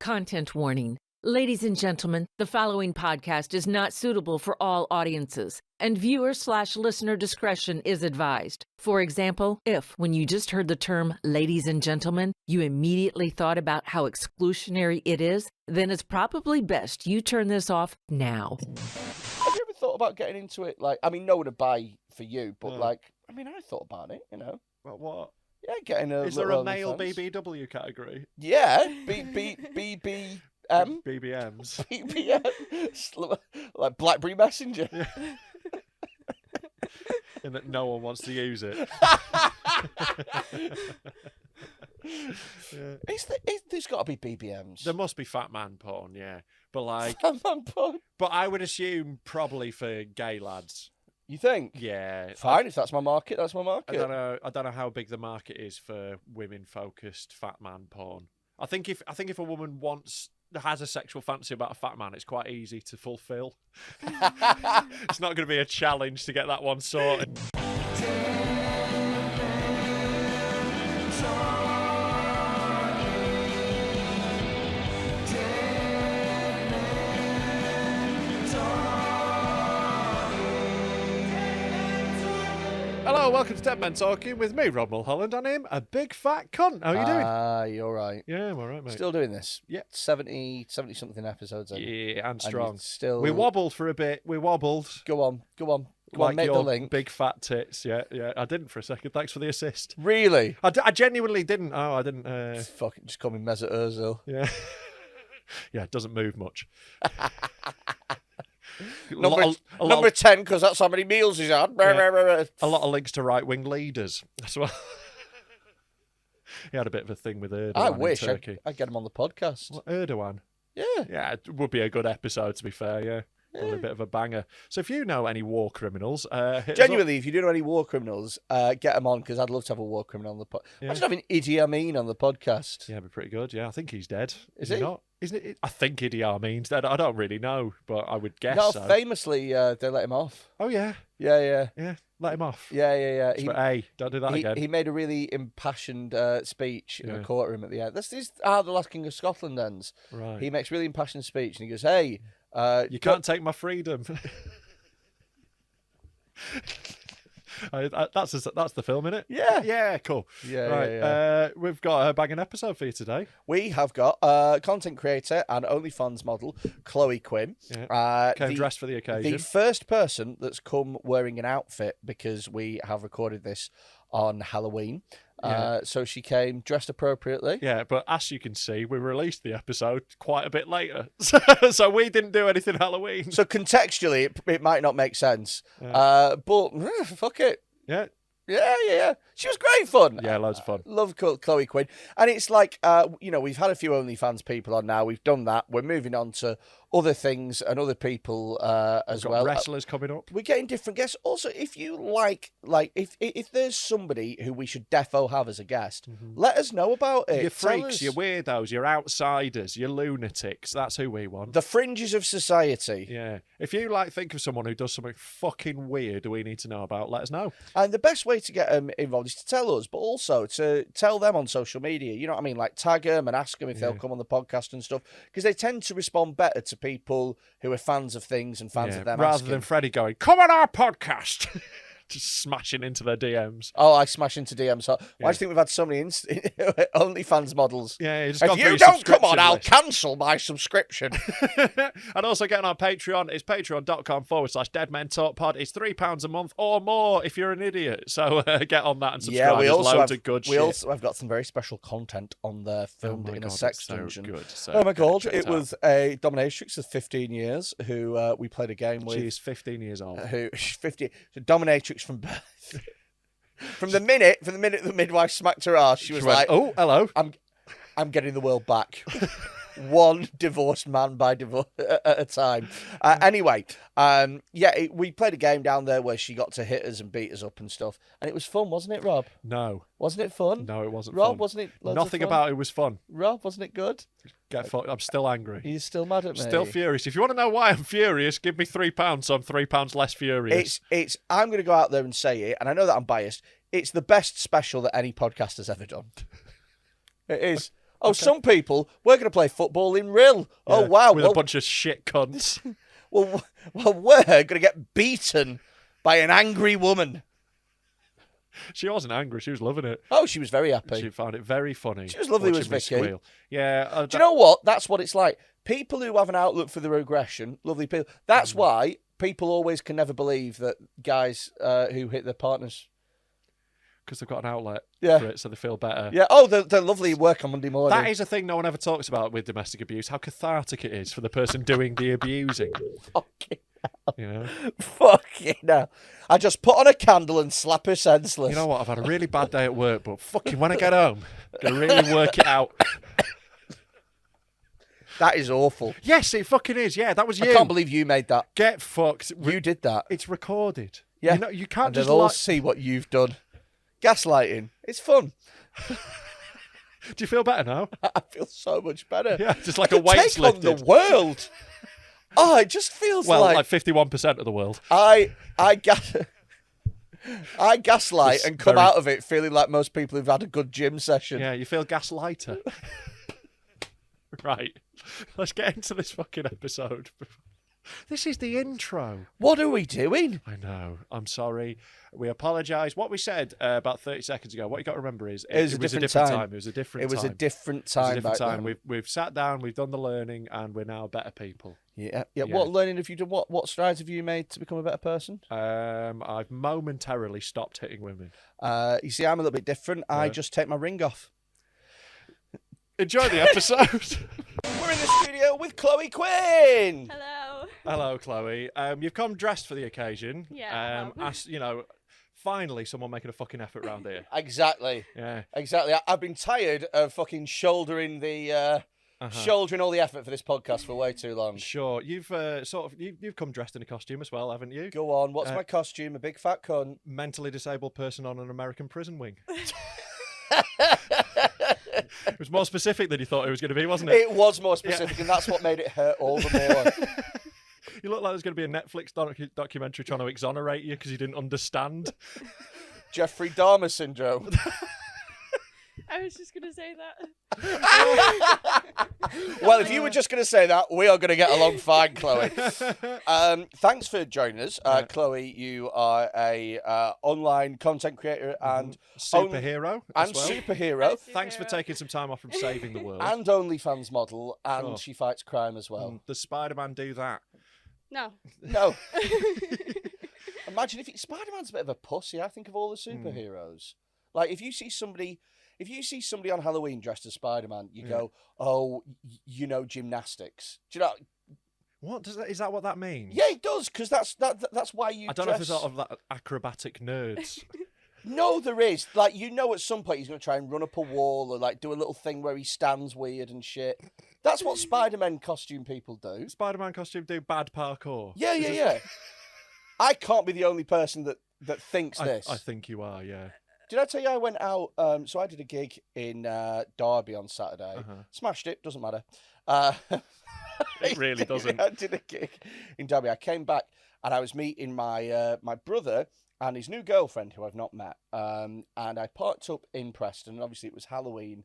Content warning. Ladies and gentlemen, the following podcast is not suitable for all audiences, and viewer/listener discretion is advised. For example, if, when you just heard the term ladies and gentlemen, you immediately thought about how exclusionary it is, then it's probably best you turn this off now. Have you ever thought about getting into it? Like, I mean, no one to buy for you, but I thought about it, you know. Well, what? Yeah, getting a Is there a male OnlyFans. BBW category? Yeah, BBMs. BBM, like Blackberry Messenger. Yeah. And that no one wants to use it. Yeah. There's got to be BBMs. There must be fat man porn, yeah. But like, Fat man porn. But I would assume probably for gay lads. You think? Yeah. Fine, if that's my market, that's my market. I don't know how big the market is for women-focused fat man porn. I think if a woman has a sexual fantasy about a fat man, it's quite easy to fulfil. It's not going to be a challenge to get that one sorted. Hello, welcome to Dead Men Talking with me, Rob Mulholland, and him, a big fat cunt. How are you doing? You're right. Yeah, I'm all right, mate. Still doing this? Yeah. 70-something episodes in. Yeah, and strong. Still... We wobbled for a bit. We wobbled. Go on, Like make your the link. Big fat tits. Yeah. I didn't for a second. Thanks for the assist. Really? I genuinely didn't. Oh, I didn't. Fucking just call me Mesut Ozil. Yeah. Yeah, it doesn't move much. Number 10, because that's how many meals he's had. Yeah. A lot of links to right-wing leaders as well. He had a bit of a thing with Erdogan. I wish in Turkey. I'd get him on the podcast. What, Erdogan? Yeah. Yeah, it would be a good episode, to be fair, yeah. Probably a bit of a banger. So if you know any war criminals... Genuinely, if you do know any war criminals, get them on, because I'd love to have a war criminal on the podcast. Yeah. Imagine having Idi Amin on the podcast. Yeah, it'd be pretty good. Yeah, I think he's dead. Is he he? not? Isn't it? I think Idi Amin's dead. I don't really know, but I would guess No, so. famously, they let him off. Oh, yeah. Yeah. Yeah, let him off. Yeah. Hey, don't do that again. He made a really impassioned speech in the courtroom at the end. This is how the last King of Scotland ends. Right. He makes really impassioned speech, and he goes, hey... you can't take my freedom. That's the film, innit? Yeah. Yeah, cool. Yeah, right. yeah. We've got a banging episode for you today. We have got content creator and OnlyFans model Chloe Quinn. Yeah. Came dressed for the occasion. The first person that's come wearing an outfit, because we have recorded this on Halloween. Yeah. So she came dressed appropriately. Yeah, but as you can see, we released the episode quite a bit later. So we didn't do anything Halloween. So contextually, it might not make sense. Yeah. But fuck it. Yeah. Yeah. She was great fun. Yeah, loads of fun. Love Chloe Quinn. And it's like, we've had a few OnlyFans people on now. We've done that. We're moving on to other things and other people as well. Wrestlers coming up. We're getting different guests. Also, if you like if there's somebody who we should defo have as a guest, let us know about it. You're freaks, you're weirdos, you're outsiders, you're lunatics. That's who we want. The fringes of society. Yeah. If you think of someone who does something fucking weird we need to know about, let us know. And the best way to get them involved is to tell us, but also to tell them on social media. You know what I mean? Like tag them and ask them if they'll come on the podcast and stuff, because they tend to respond better to people who are fans of things and fans of them rather asking. than Freddy going, come on our podcast. Just smashing into their DMs. Oh, I smash into DMs. Why do you think we've had so many OnlyFans models? Yeah, just if you don't come on, I'll cancel my subscription. And also get on our Patreon. It's patreon.com/deadmentalkpod. It's £3 a month or more if you're an idiot. So get on that and subscribe. Yeah, we There's also loads have of good we shit. also have got some very special content on there, filmed in a sex dungeon. Good. Oh my god! It was a dominatrix of 15 years who we played a game with. She's 15 years old. She's 50. So dominatrix from birth. From the minute the midwife smacked her ass, she was like, "Oh, hello, I'm getting the world back." One divorced man by divorce at a time. Anyway, we played a game down there where she got to hit us and beat us up and stuff, and it was fun, wasn't it, Rob? No, wasn't it fun? No, it wasn't. Rob, fun. Wasn't it? Nothing about it was fun. Rob, wasn't it good? I'm still angry. Are you still mad at me? Still furious. If you want to know why I'm furious, give me £3, so I'm £3 less furious. I'm going to go out there and say it, and I know that I'm biased. It's the best special that any podcast has ever done. It is. Oh, some people, we're going to play football in Rill. Oh, Yeah, wow. with a bunch of shit cunts. Well, we're going to get beaten by an angry woman. She wasn't angry. She was loving it. Oh, she was very happy. She found it very funny. She was lovely, was watching me Vicky. squeal. Yeah. Do you know what? That's what it's like. People who have an outlook for their aggression, lovely people. That's why people always can never believe that guys who hit their partners. Because they've got an outlet Yeah. for it, so they feel better. Yeah. Oh, they're lovely at work on Monday morning. That is a thing no one ever talks about with domestic abuse, how cathartic it is for the person doing the abusing. Fucking You know? Fucking hell. I just put on a candle and slap her senseless. You know what? I've had a really bad day at work, but fucking when I get home, I'm going to really work it out. That is awful. Yes, it fucking is. Yeah, that was you. I can't believe you made that. Get fucked. You did that. It's recorded. Yeah. You know, you can't And just they'll all like... see what you've done. Gaslighting. It's fun. Do you feel better now? I feel so much better. Yeah, just like a weight's Take on lifted. the world. Oh, it just feels Well, like like 51% of the world. I gaslight It's and come very- out of it feeling like most people who've had a good gym session. Yeah, you feel gaslighter. Right. Let's get into this fucking episode. This is the intro. What are we doing? I know. I'm sorry. We apologise. What we said about 30 seconds ago, what you got to remember is It was a different time. It was a different It was time. a different It was a time different back time. then. We've sat down, we've done the learning, and we're now better people. Yeah. Yeah. What learning have you done? What strides have you made to become a better person? I've momentarily stopped hitting women. You see, I'm a little bit different. I Yeah. just take my ring off. Enjoy the episode. We're in the studio with Chloe Quinn. Hello. Hello, Chloe. You've come dressed for the occasion. Yeah, I have. You know, finally someone making a fucking effort round here. Exactly. Yeah. Exactly. I've been tired of fucking shouldering all the effort for this podcast for way too long. Sure. You've you've come dressed in a costume as well, haven't you? Go on. What's my costume? A big fat cunt. Mentally disabled person on an American prison wing. It was more specific than you thought it was going to be, wasn't it? It was more specific, and that's what made it hurt all the more. You look like there's going to be a Netflix documentary trying to exonerate you because you didn't understand. Jeffrey Dahmer syndrome. I was just going to say that. Well, if you were just going to say that, we are going to get along fine, Chloe. Thanks for joining us, Chloe. You are a online content creator and Superhero as well. superhero, Thanks for taking some time off from saving the world. and OnlyFans model, and Sure. she fights crime as well. Does Spider-Man do that? No. No. Imagine if Spider-Man's a bit of a pussy. I think of all the superheroes. Like if you see somebody on Halloween dressed as Spider-Man, you go, "Oh, you know gymnastics." Do you know? What is that? What that means? Yeah, it does, because that's why you. I don't know if dress... there's sort of like acrobatic nerds. No, there is. Like, you know, at some point he's going to try and run up a wall or like do a little thing where he stands weird and shit. That's what Spider-Man costume people do. Spider-Man costume do bad parkour. Yeah. I can't be the only person that thinks this. I think you are. Yeah. Did I tell you I went out? So I did a gig in Derby on Saturday. Smashed it. Doesn't matter. It really doesn't. I did a gig in Derby. I came back and I was meeting my my brother and his new girlfriend, who I've not met. And I parked up in Preston. Obviously, it was Halloween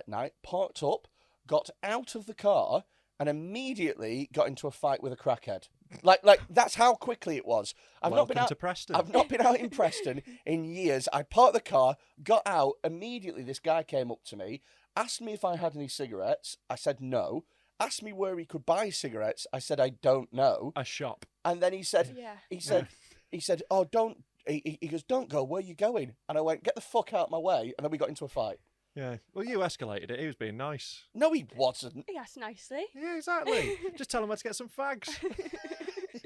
night. Parked up, got out of the car, and immediately got into a fight with a crackhead. Like that's how quickly it was. Welcome to Preston. I've not been out in Preston in years. I parked the car, got out. Immediately, this guy came up to me, asked me if I had any cigarettes. I said no. Asked me where he could buy cigarettes. I said I don't know. A shop. And then he said, Yeah. he said, oh, don't. He goes, don't go. Where are you going? And I went, get the fuck out of my way. And then we got into a fight. Yeah. Well, you escalated it. He was being nice. No, he wasn't. He asked nicely. Yeah, exactly. Just tell him where to get some fags.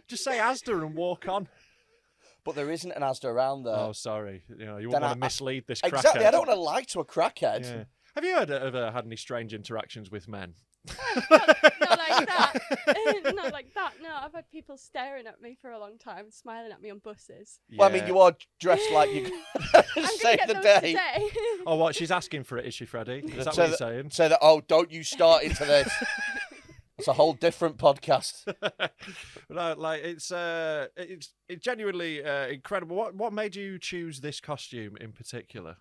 Just say Asda and walk on. But there isn't an Asda around there. Oh, sorry. You know, you Then wouldn't want to mislead this crackhead. Exactly. I don't want to lie to a crackhead. Yeah. Have you ever had any strange interactions with men? Not like that. Not like that. No, I've had people staring at me for a long time, smiling at me on buses. Well, I mean, you are dressed like you I'm gonna save get the those day. today. Oh, what? She's asking for it, is she, Freddie? Is that So what you're saying? Say that, oh, don't you start into this. It's a whole different podcast. No, like it's genuinely incredible. What made you choose this costume in particular?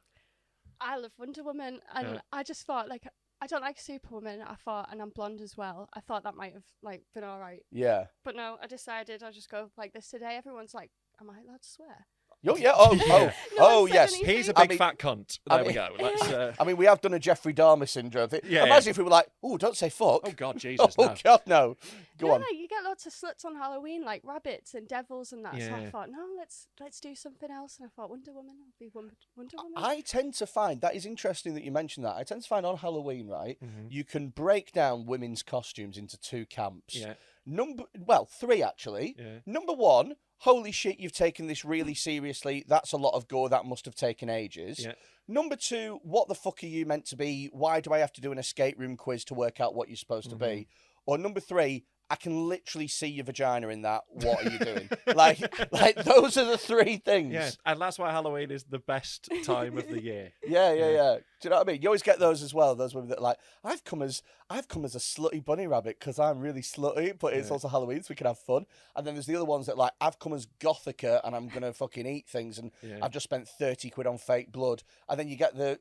I love Wonder Woman, and Yeah. I just thought, like, I don't like Superwoman. I thought, and I'm blonde as well. I thought that might have like been all right. Yeah. But no, I decided I'll just go like this today. Everyone's like, "Am I allowed to swear?" Oh yeah. Oh Yeah. oh one said yes. anything. He's a I big mean- fat cunt. I There we mean- go. Let's. I mean, we have done a Jeffrey Dahmer syndrome thing. Yeah, Imagine if we were like, "Oh, don't say fuck." Oh God, Jesus, Oh no. God, no. Go No, on. like you get lots of sluts on Halloween, like rabbits and devils and that. So I Yeah. thought, no, let's do something else. And I thought Wonder Woman. I'll be Wonder Woman. I tend to find that is interesting that you mentioned that. I tend to find on Halloween, right, Mhm. you can break down women's costumes into two camps. Yeah. Three actually. Yeah. Number one, holy shit, you've taken this really seriously. That's a lot of gore. That must have taken ages. Yeah. Number two, what the fuck are you meant to be? Why do I have to do an escape room quiz to work out what you're supposed to be? Or number three, I can literally see your vagina in that. What are you doing? like those are the three things. Yeah, and that's why Halloween is the best time of the year. Yeah. Yeah. Do you know what I mean? You always get those as well. Those women that are like, I've come as a slutty bunny rabbit because I'm really slutty, but it's Yeah. also Halloween, so we can have fun. And then there's the other ones that like, I've come as Gothica and I'm gonna fucking eat things, and Yeah. I've just spent 30 quid on fake blood. And then you get the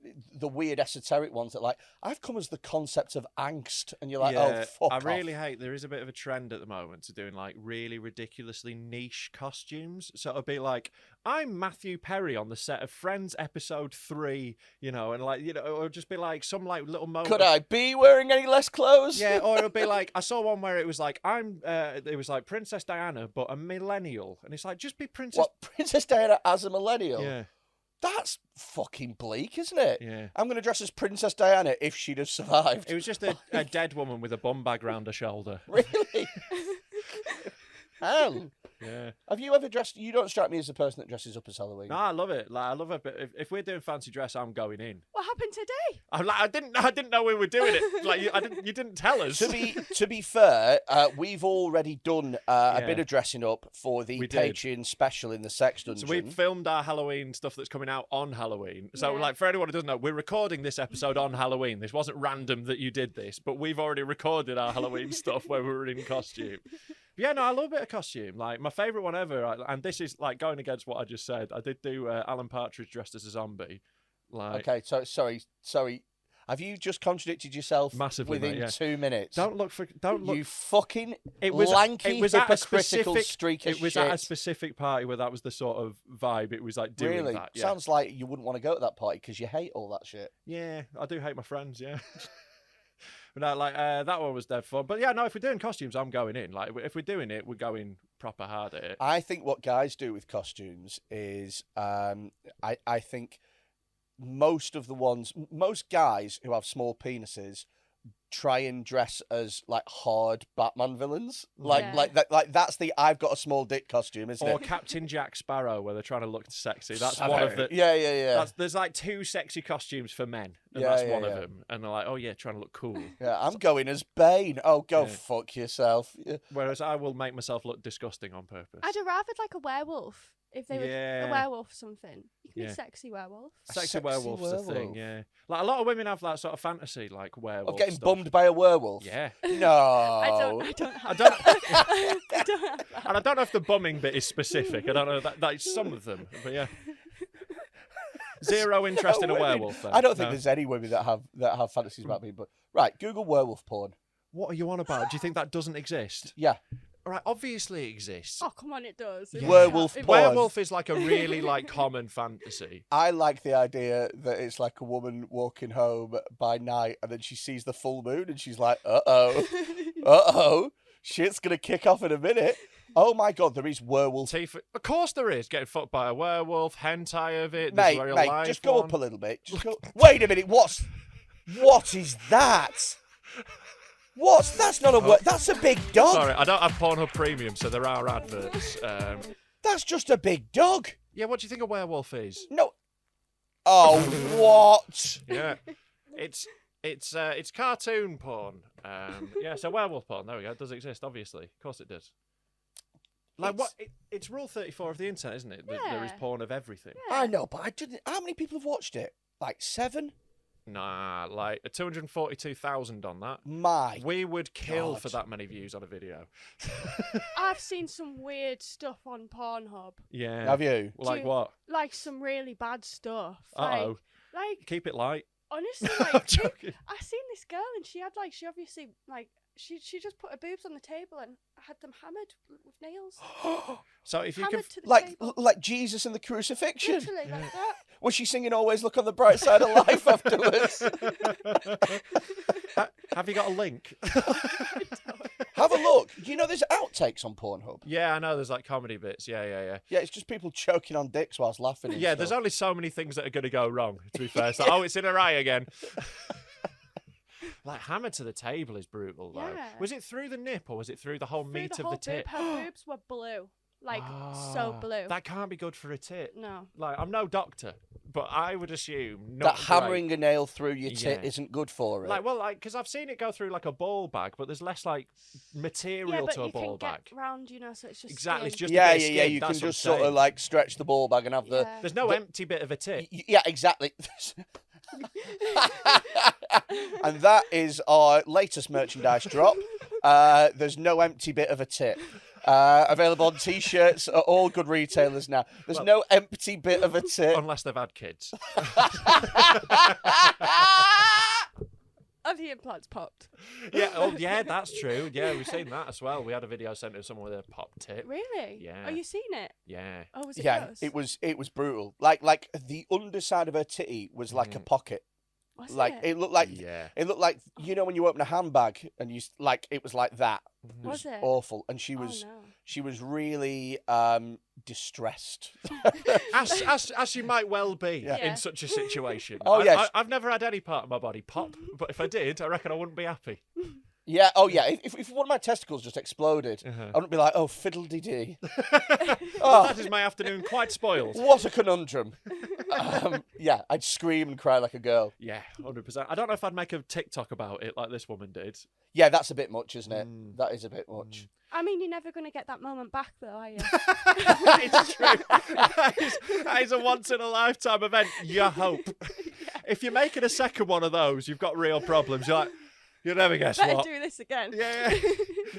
weird esoteric ones that like, I've come as the concept of angst, and you're like, oh fuck I off. really hate. There is a bit of a trend at the moment to doing like really ridiculously niche costumes. So it'll be like, I'm Matthew Perry on the set of Friends episode 3, you know, and like, you know, or just be like some like little moment. Could I be wearing any less clothes? Yeah, or it'll be like, I saw one where it was like, it was like Princess Diana, but a millennial, and it's like, just be Princess. What, Princess Diana as a millennial? Yeah, That's fucking bleak, isn't it? yeah. I'm going to dress as Princess Diana if she'd have survived. It was just a dead woman with a bum bag round her shoulder. Really? Hell. Yeah. Have you ever dressed... You don't strike me as the person that dresses up as Halloween. No, I love it. Like, I love it. But if we're doing fancy dress, I'm going in. What happened today? I didn't know we were doing it. Like, you didn't tell us. To be fair, we've already done a Yeah. bit of dressing up for the We did. Patreon special in the Sex Dungeon. So we filmed our Halloween stuff that's coming out on Halloween. So, Yeah. like, for anyone who doesn't know, we're recording this episode on Halloween. This wasn't random that you did this, but we've already recorded our Halloween stuff where we were in costume. Yeah, no, I love a bit of costume. Like, my favourite one ever, and this is, like, going against what I just said, I did do Alan Partridge dressed as a zombie. Like, Okay, so sorry. Have you just contradicted yourself Massively, within mate, yeah. 2 minutes? Don't look. You fucking It was lanky, it was at a hypocritical specific streak of It was shit. at a specific party where that was the sort of vibe. It was like doing Really? that. Yeah. Sounds like you wouldn't want to go to that party because you hate all that shit. Yeah, I do hate my friends. Yeah. But no, like that one was dead fun. But yeah, no, if we're doing costumes, I'm going in. Like if we're doing it, we're going proper hard at it. I think what guys do with costumes is, I think most guys who have small penises try and dress as like hard Batman villains. Yeah. Like that's the I've got a small dick costume, isn't Or it? Captain Jack Sparrow, where they're trying to look sexy. That's I've one heard of the. it. Yeah. There's like 2 sexy costumes for men, and Yeah, that's yeah, one yeah. of them. And they're like, oh yeah, trying to look cool. Yeah, I'm going as Bane. Oh, go Yeah. fuck yourself. Yeah. Whereas I will make myself look disgusting on purpose. I'd have rather like a werewolf. If they were Yeah. a werewolf or something. You can Yeah. be sexy werewolf. Sexy sexy werewolf's the thing, werewolf. yeah. Like a lot of women have that sort of fantasy, like werewolf. Of getting stuff. bummed by a werewolf. Yeah. No. I don't have I don't. that. I don't have that. And I don't know if the bumming bit is specific. I don't know that's some of them, but yeah. Zero interest in a Women. werewolf. Then. I don't think No. there's any women that have fantasies about me. But right, Google werewolf porn. What are you on about? Do you think that doesn't exist? Yeah. All right, obviously it exists. Oh, come on, it does. Yeah. Werewolf porn. Werewolf is like a really like common fantasy. I like the idea that it's like a woman walking home by night and then she sees the full moon and she's like, uh-oh, shit's going to kick off in a minute. Oh my God, there is werewolf. Of course there is. Getting fucked by a werewolf, hentai of it. Mate, there's a real life just go one. up a little bit. Just go... Wait a minute, what is that? That's not a word. That's a big dog. Sorry, I don't have Pornhub Premium, so there are adverts. That's just a big dog. Yeah, what do you think a werewolf is? No. Oh, what? Yeah, it's cartoon porn. Yeah, so werewolf porn. There we go. It does exist, obviously. Of course it does. Like what? It's rule 34 of the internet, isn't it? That there is Yeah. porn of everything. I know, but I didn't. How many people have watched it? Like 7? Nah, like 242,000 on that. My. We would kill God. for that many views on a video. I've seen some weird stuff on Pornhub. Yeah. Have you? Like Do- what? Like some really bad stuff. Uh-oh. Like Keep it light. Honestly, I'm like, joking. I seen this girl and she obviously, like, she just put her boobs on the table and had them hammered with nails. So if you Hammered could, to the Like table. like Jesus and the crucifixion. Literally, like that. Was she singing "Always Look on the Bright Side of Life" afterwards? have you got a link? Have a look. You know, there's outtakes on Pornhub. Yeah, I know. There's like comedy bits. Yeah. Yeah, it's just people choking on dicks whilst laughing. And Yeah, stuff. there's only so many things that are going to go wrong, to be fair. It's like, oh, it's in her eye again. Like, hammered to the table is brutal, though. Yeah. Was it through the nip or was it through the whole Through meat the of whole the tit? boob, her boobs were blue. Like, so Ah, blue. That can't be good for a tit. No. Like, I'm no doctor, but I would assume that not hammering a nail through your tit Yeah. isn't good for it. Like, because I've seen it go through like a ball bag, but there's less like material Yeah, but to a you ball can bag. get round, you know, so it's just Exactly, it's skin. just yeah, a bit of yeah. skin, You can that's what I'm just sort of saying. like stretch the ball bag and have the. Yeah. There's no empty bit of a tit. Yeah, exactly. And that is our latest merchandise drop. There's no empty bit of a tit. Available on t-shirts at all good retailers now. There's no empty bit of a tit. Unless they've had kids. And the implants popped. Yeah, that's true. Yeah, we've seen that as well. We had a video sent to someone with a pop tit. Really? Yeah. Oh, you seen it? Yeah. Oh, was it Yeah, gross? it was brutal. Like the underside of her titty was like a pocket. Was Like it? it looked like Yeah. it looked like, you know, when you open a handbag and like it was like that. It Was it? awful, and she Oh, was no. she was really distressed. As you might well be Yeah. Yeah. in such a situation. Oh, yes. I've never had any part of my body pop, but if I did, I reckon I wouldn't be happy. Yeah. Oh yeah. If one of my testicles just exploded, Uh-huh. I wouldn't be like, oh fiddle-dee-dee. That is my afternoon quite spoiled. What a conundrum. Yeah, I'd scream and cry like a girl. Yeah, 100%. I don't know if I'd make a TikTok about it like this woman did. Yeah, that's a bit much, isn't it? Mm. That is a bit much. I mean, you're never going to get that moment back, though, are you? It's true. That is a once in a lifetime event. You hope. If you're making a second one of those, you've got real problems. You're like, you'll never guess Better what. do this again. Yeah.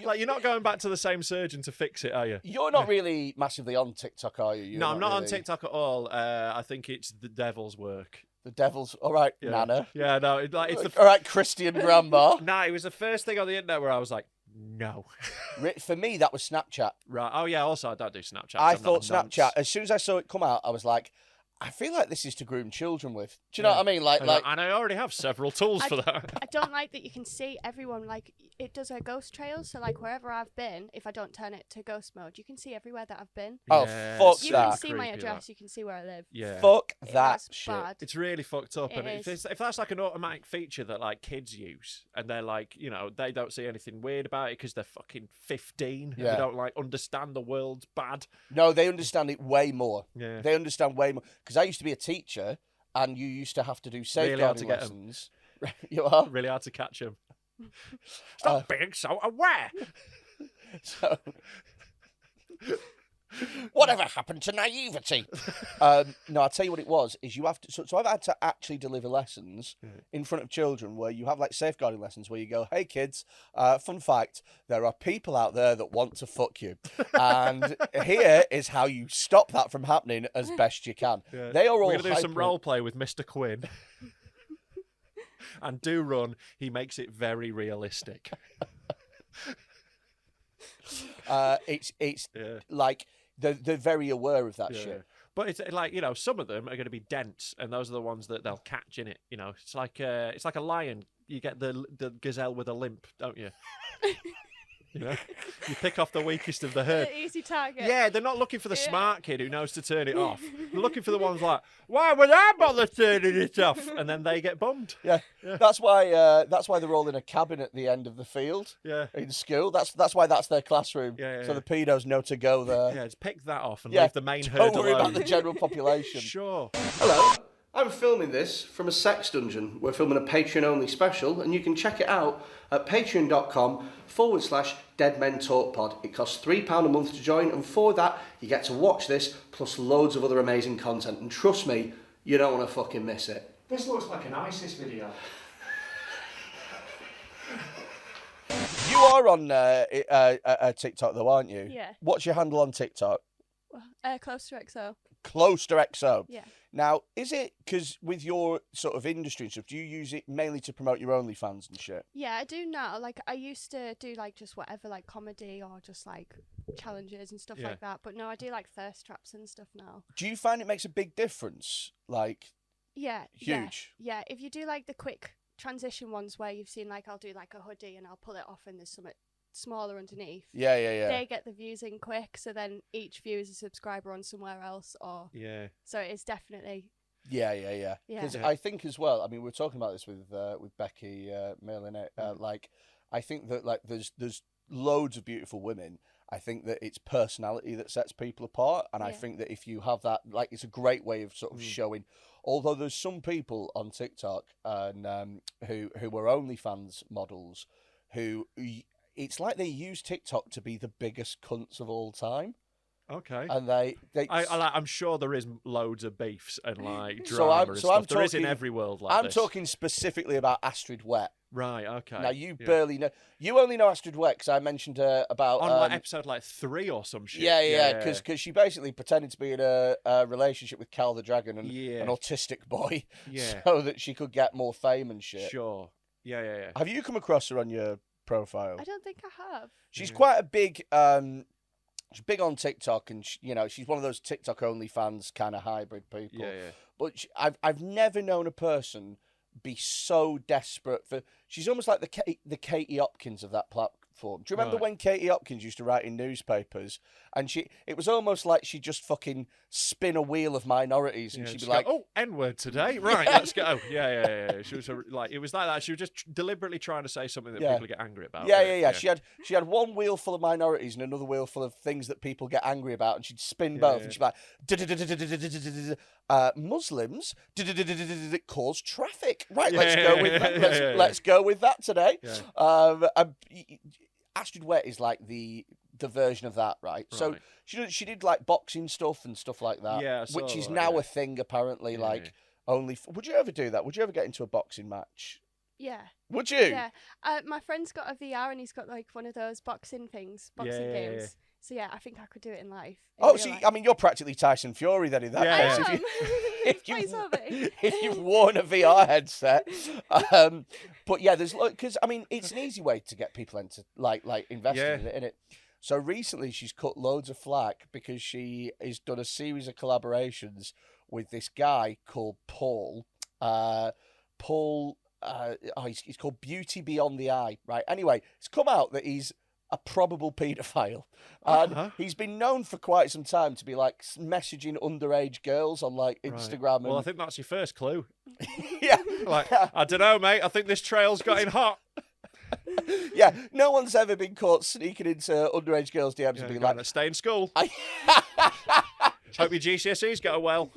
Like, you're not going back to the same surgeon to fix it, are you? You're not really massively on TikTok, are you? You're No, I'm not on really- TikTok at all. I think it's the devil's work. The devil's all right, Yeah. Nana. Yeah, no, it's the All right, Christian grandma. no, it was the first thing on the internet where I was like, no. For me, that was Snapchat. Right. Oh yeah. Also, I don't do Snapchat. I I'm not thought a nonce. Snapchat. As soon as I saw it come out, I was like, I feel like this is to groom children with. Do you know what I mean? Like, And I already have several tools for that. I don't like that you can see everyone, like, it does a ghost trail, so, like, wherever I've been, if I don't turn it to ghost mode, you can see everywhere that I've been. Oh, Yeah, fuck it's You that. can see my creepy, address, you can see where I live. Yeah. fuck It that was shit. bad. It's really fucked up, It and is. if that's like an automatic feature that like kids use, and they're like, you know, they don't see anything weird about it because they're fucking 15 and Yeah. they don't like understand the world's bad. No, they understand it way more. Yeah. They understand way more. Because I used to be a teacher, and you used to have to do Really hard to safeguarding get 'em. lessons. You are? Really hard to catch them. Stop being so aware. So, whatever happened to naivety? No, I'll tell you what it was. Is you have to. So I've had to actually deliver lessons in front of children where you have like safeguarding lessons where you go, "Hey kids, fun fact: there are people out there that want to fuck you, and here is how you stop that from happening as best you can." Yeah. They are all We're gonna do some hyper- role play with Mr. Quinn. And do run, he makes it very realistic. It's Yeah. like they're very aware of that Yeah. shit. But it's like, you know, some of them are going to be dense, and those are the ones that they'll catch in it. You know, it's like a lion. You get the gazelle with a limp, don't you? You know, you pick off the weakest of the herd. An easy target. Yeah, they're not looking for the Yeah. smart kid who knows to turn it off. They're looking for the ones like, why would I bother turning it off? And then they get bummed. Yeah, that's why they're all in a cabin at the end of the field. Yeah. In school, that's why that's their classroom. Yeah, so yeah. the pedos know to go there. Yeah, just pick that off and Yeah, leave the main herd Don't worry alone. about the general population. Sure. Hello, I'm filming this from a sex dungeon. We're filming a Patreon-only special, and you can check it out at patreon.com/Dead Men Talk Pod. It costs £3 a month to join, and for that, you get to watch this, plus loads of other amazing content. And trust me, you don't want to fucking miss it. This looks like an ISIS video. You are on TikTok though, aren't you? Yeah. What's your handle on TikTok? Close to XO. close to XO. Yeah. Now, is it because with your sort of industry and stuff, do you use it mainly to promote your OnlyFans and shit? Yeah, I do now. Like, I used to do, like, just whatever, like, comedy or just, like, challenges and stuff like that. But no, I do, like, thirst traps and stuff now. Do you find it makes a big difference? Like, Yeah. huge? Yeah. If you do, like, the quick transition ones where you've seen, like, I'll do, like, a hoodie and I'll pull it off and there's something smaller underneath. Yeah. They get the views in quick, so then each view is a subscriber on somewhere else, or so it's definitely Yeah. Because I think as well. I mean, we're talking about this with Becky Mill, innit? Like, I think that like there's loads of beautiful women. I think that it's personality that sets people apart, and I think that if you have that, like, it's a great way of sort of showing. Although there's some people on TikTok and who are OnlyFans models who. It's like they use TikTok to be the biggest cunts of all time. Okay. And I'm sure there is loads of beefs and like So drama and stuff. There is in every world like this. I'm talking specifically about Astrid Wet. Right, okay. Now, you barely know. You only know Astrid Wet because I mentioned her about... On like episode like 3 or some shit. Yeah, because she basically pretended to be in a relationship with Cal the Dragon and an autistic boy so that she could get more fame and shit. Sure. Yeah. Have you come across her on your profile? I don't think I have. She's quite a big... she's big on TikTok, and she's one of those TikTok OnlyFans kind of hybrid people. Yeah. But I've never known a person be so desperate for. She's almost like the Katie Hopkins of that platform. Do you remember when Katie Hopkins used to write in newspapers, and it was almost like she'd just fucking spin a wheel of minorities, and she'd be like, "Oh, N-word today, right? Let's go." Yeah. She was like, it was like that. She was just deliberately trying to say something that people get angry about. Yeah. She had one wheel full of minorities and another wheel full of things that people get angry about, and she'd spin both, and she'd be like, Muslims cause traffic. Right, let's go with that. Let's go with that today. Astrid Wet is like the version of that, right? So she did like boxing stuff and stuff like that, which is now a thing apparently. Like, only would you ever do that? Would you ever get into a boxing match? Yeah. Would you? Yeah. My friend's got a VR and he's got like one of those boxing games, boxing games. Yeah. So yeah, I think I could do it in life. I mean, you're practically Tyson Fury then in that case. If you've worn a VR headset. But yeah, there's because I mean, it's an easy way to get people into like invested in it. So recently, she's cut loads of flack because she has done a series of collaborations with this guy called Paul. He's called Beauty Beyond the Eye, right? Anyway, it's come out that he's a probable paedophile. And he's been known for quite some time to be like messaging underage girls on like Instagram. Well, I think that's your first clue. Yeah. Like, I don't know, mate. I think this trail's getting hot. Yeah, no one's ever been caught sneaking into underage girls' DMs and being like, "Stay in school." Hope your GCSEs go well.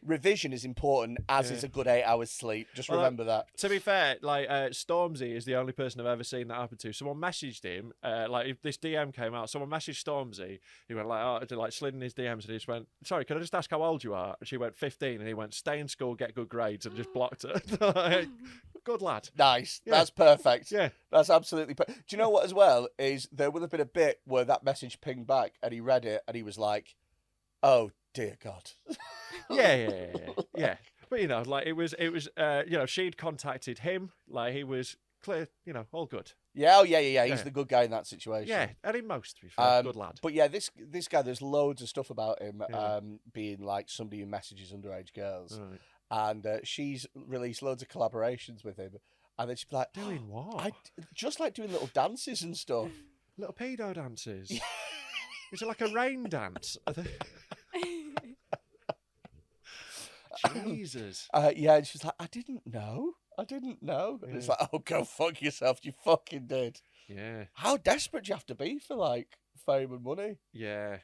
Revision is important, as is a good 8 hours sleep. Just remember that. To be fair, like Stormzy is the only person I've ever seen that happen to. Someone messaged him, like if this DM came out, someone messaged Stormzy. He went like slid in his DMs and he just went, "Sorry, can I just ask how old you are?" And she went 15, and he went, "Stay in school, get good grades," and just blocked her. Like, good lad. Nice. Yeah. That's perfect. Yeah. That's absolutely perfect. Do you know what as well is there would have been a bit where that message pinged back and he read it and he was like, "Oh dear God." Yeah. But you know, like it was she'd contacted him, like he was clear, all good. Yeah, he's the good guy in that situation. Yeah, and in most, to be fair, good lad. But yeah, this guy, there's loads of stuff about him being like somebody who messages underage girls. Right. And she's released loads of collaborations with him. And then she'd be like, doing what? Just like doing little dances and stuff. Little pedo dances. Is it like a rain dance? Jesus. Yeah, and she's like, I didn't know. And it's like, oh, go fuck yourself. You fucking did. Yeah. How desperate do you have to be for like fame and money? Yeah.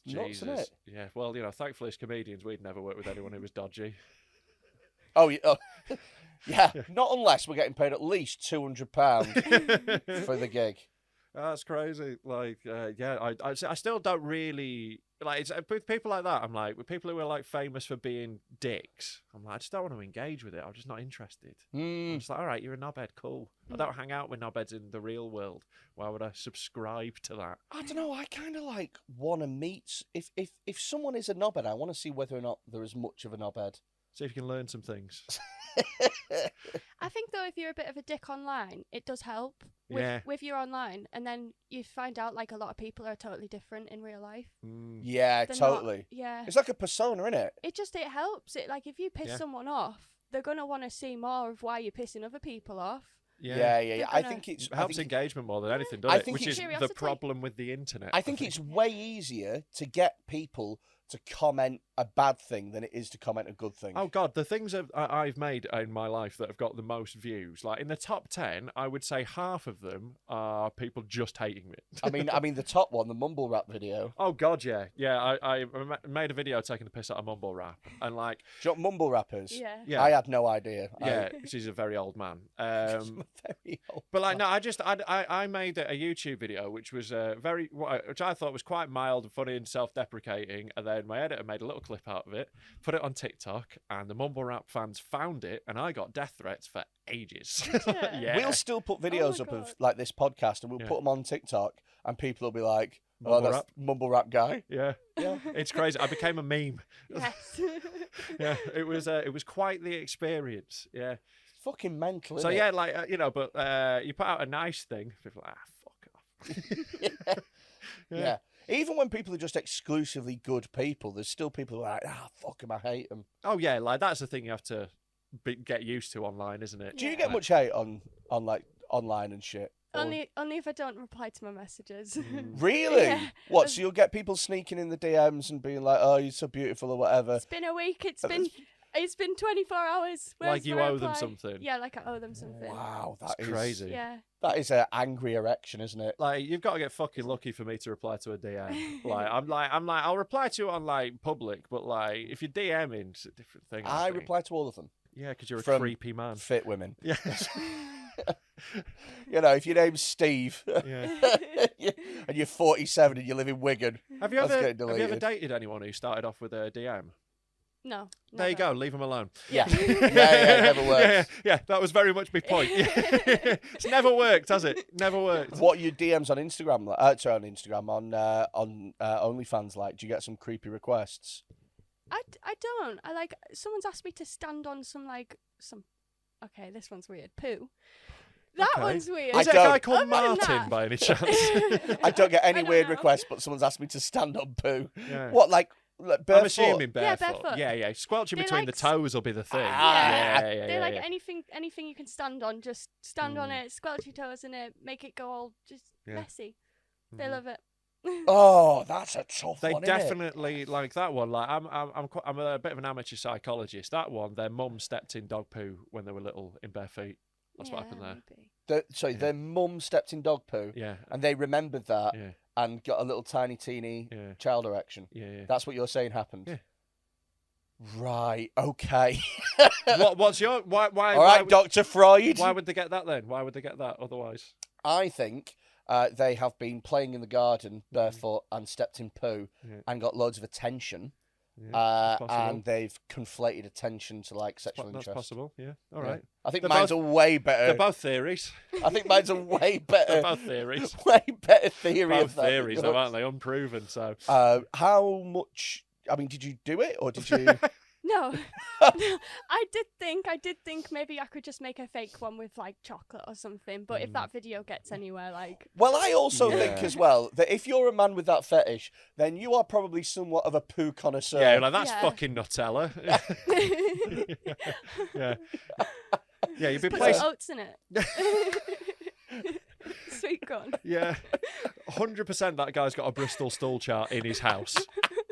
Nuts, Jesus. isn't it? Yeah. Well, thankfully as comedians, we'd never work with anyone who was dodgy. Oh, yeah. Not unless we're getting paid at least £200 for the gig. That's crazy. Like, I still don't really. like it's with people like that. I'm like, with people who are like famous for being dicks. I'm like, I just don't want to engage with it. I'm just not interested. I'm just like, all right, you're a knobhead, cool. I don't hang out with knobheads in the real world. Why would I subscribe to that? I don't know. I kind of like want to meet. If someone is a knobhead, I want to see whether or not they're as much of a knobhead. See if you can learn some things. I think though, if you're a bit of a dick online, it does help with your online, and then you find out like a lot of people are totally different in real life. Yeah, They're totally. Yeah, It's like a persona, isn't it? it helps. It like if you piss someone off, they're gonna want to see more of why you're pissing other people off. Yeah. I think it helps engagement more than anything, I doesn't it? think Which is the curiosity. problem with the internet. I think it's way easier to get people to comment a bad thing than it is to comment a good thing. Oh God, the things I've made in my life that have got the most views, like in the top 10, I would say half of them are people just hating me. I mean the top one, the mumble rap video. Oh God, yeah. I made a video taking the piss out of mumble rap, and like, Do you know what mumble rappers? Yeah. I had no idea. yeah, she's a very old man. Very old. But like, no, I made a YouTube video which was which I thought was quite mild and funny and self-deprecating, and then my editor made a little clip out of it, put it on TikTok, and the mumble rap fans found it, and I got death threats for ages. Yeah. We'll still put videos up God. of like this podcast, and we'll put them on TikTok, and people will be like, "Oh, Mumble that's rap. mumble rap guy." Yeah, it's crazy. I became a meme. Yes. Yeah, it was quite the experience. Yeah. Fucking mental. So innit? yeah, like but you put out a nice thing, people are like, fuck off. Yeah. Even when people are just exclusively good people, there's still people who are like, fuck them, I hate them. Oh yeah, like that's the thing you have to get used to online, isn't it? Do you get much hate on like online and shit? Or- Only if I don't reply to my messages. Really? Yeah. What? So you'll get people sneaking in the DMs and being like, "Oh, you're so beautiful" or whatever. It's been a week. It's been 24 hours. Like Where's you my owe them reply? something. Yeah, like I owe them something. Wow, That's that is crazy. Yeah. That is an angry erection, isn't it? Like you've got to get fucking lucky for me to reply to a DM. I'm like I'll reply to it on like public, but like if you're DMing, it's a different thing. I think. reply to all of them. Yeah, because you're a From creepy man. Fit women. Yeah. You know, if your name's Steve Yeah. and you're 47 and you live in Wigan, Have you that's ever getting deleted. dated anyone who started off with a DM? No. There you never. go. Leave them alone. Yeah. It never works. Yeah, that was very much my point. It's never worked, has it? Never worked. What are your DMs on Instagram? Sorry, on Instagram, on OnlyFans like? Do you get some creepy requests? I don't. I like someone's asked me to stand on some. Okay, this one's weird. Poo. That Okay. one's weird. Is it a don't- guy called Other than Martin that- by any chance? I don't get any don't weird know. requests, but someone's asked me to stand on poo. Yeah. What, like barefoot? I'm assuming Yeah, barefoot. barefoot. Yeah. Squelching They between like the toes will be the thing. Ah. Yeah. They like anything you can stand on. Just stand on it, squelch your toes in it, make it go all just Yeah. messy. They love it. Oh, that's a tough They one, innit? definitely like that one. Like I'm a bit of an amateur psychologist. That one, their mum stepped in dog poo when they were little in bare feet. That's what happened there. Maybe. Their mum stepped in dog poo, Yeah. and they remembered that Yeah. and got a little teeny Yeah. child erection. Yeah. That's what you're saying happened. Yeah. Right. Okay. What's your why? All right, Dr. Freud. Why would they get that then? Why would they get that otherwise? I think they have been playing in the garden barefoot and stepped in poo and got loads of attention. Yeah, possible. And they've conflated attention to like sexual That's interest. possible. Yeah. All Yeah. right. I think They're mine's both- a way better. They're both theories. I think mine's a way better. They're both theories. Way better theory Both of that. theories, though, aren't they? Unproven. So. How much? I mean, did you do it or did you? No. I did think maybe I could just make a fake one with like chocolate or something. But if that video gets anywhere, like Well, I also think Yeah. as well that if you're a man with that fetish, then you are probably somewhat of a poo connoisseur. Yeah, like that's Yeah. fucking Nutella. Yeah. Yeah, you'd be put placed. some oats in it. Sweet corn. Yeah, 100%. That guy's got a Bristol stool chart in his house.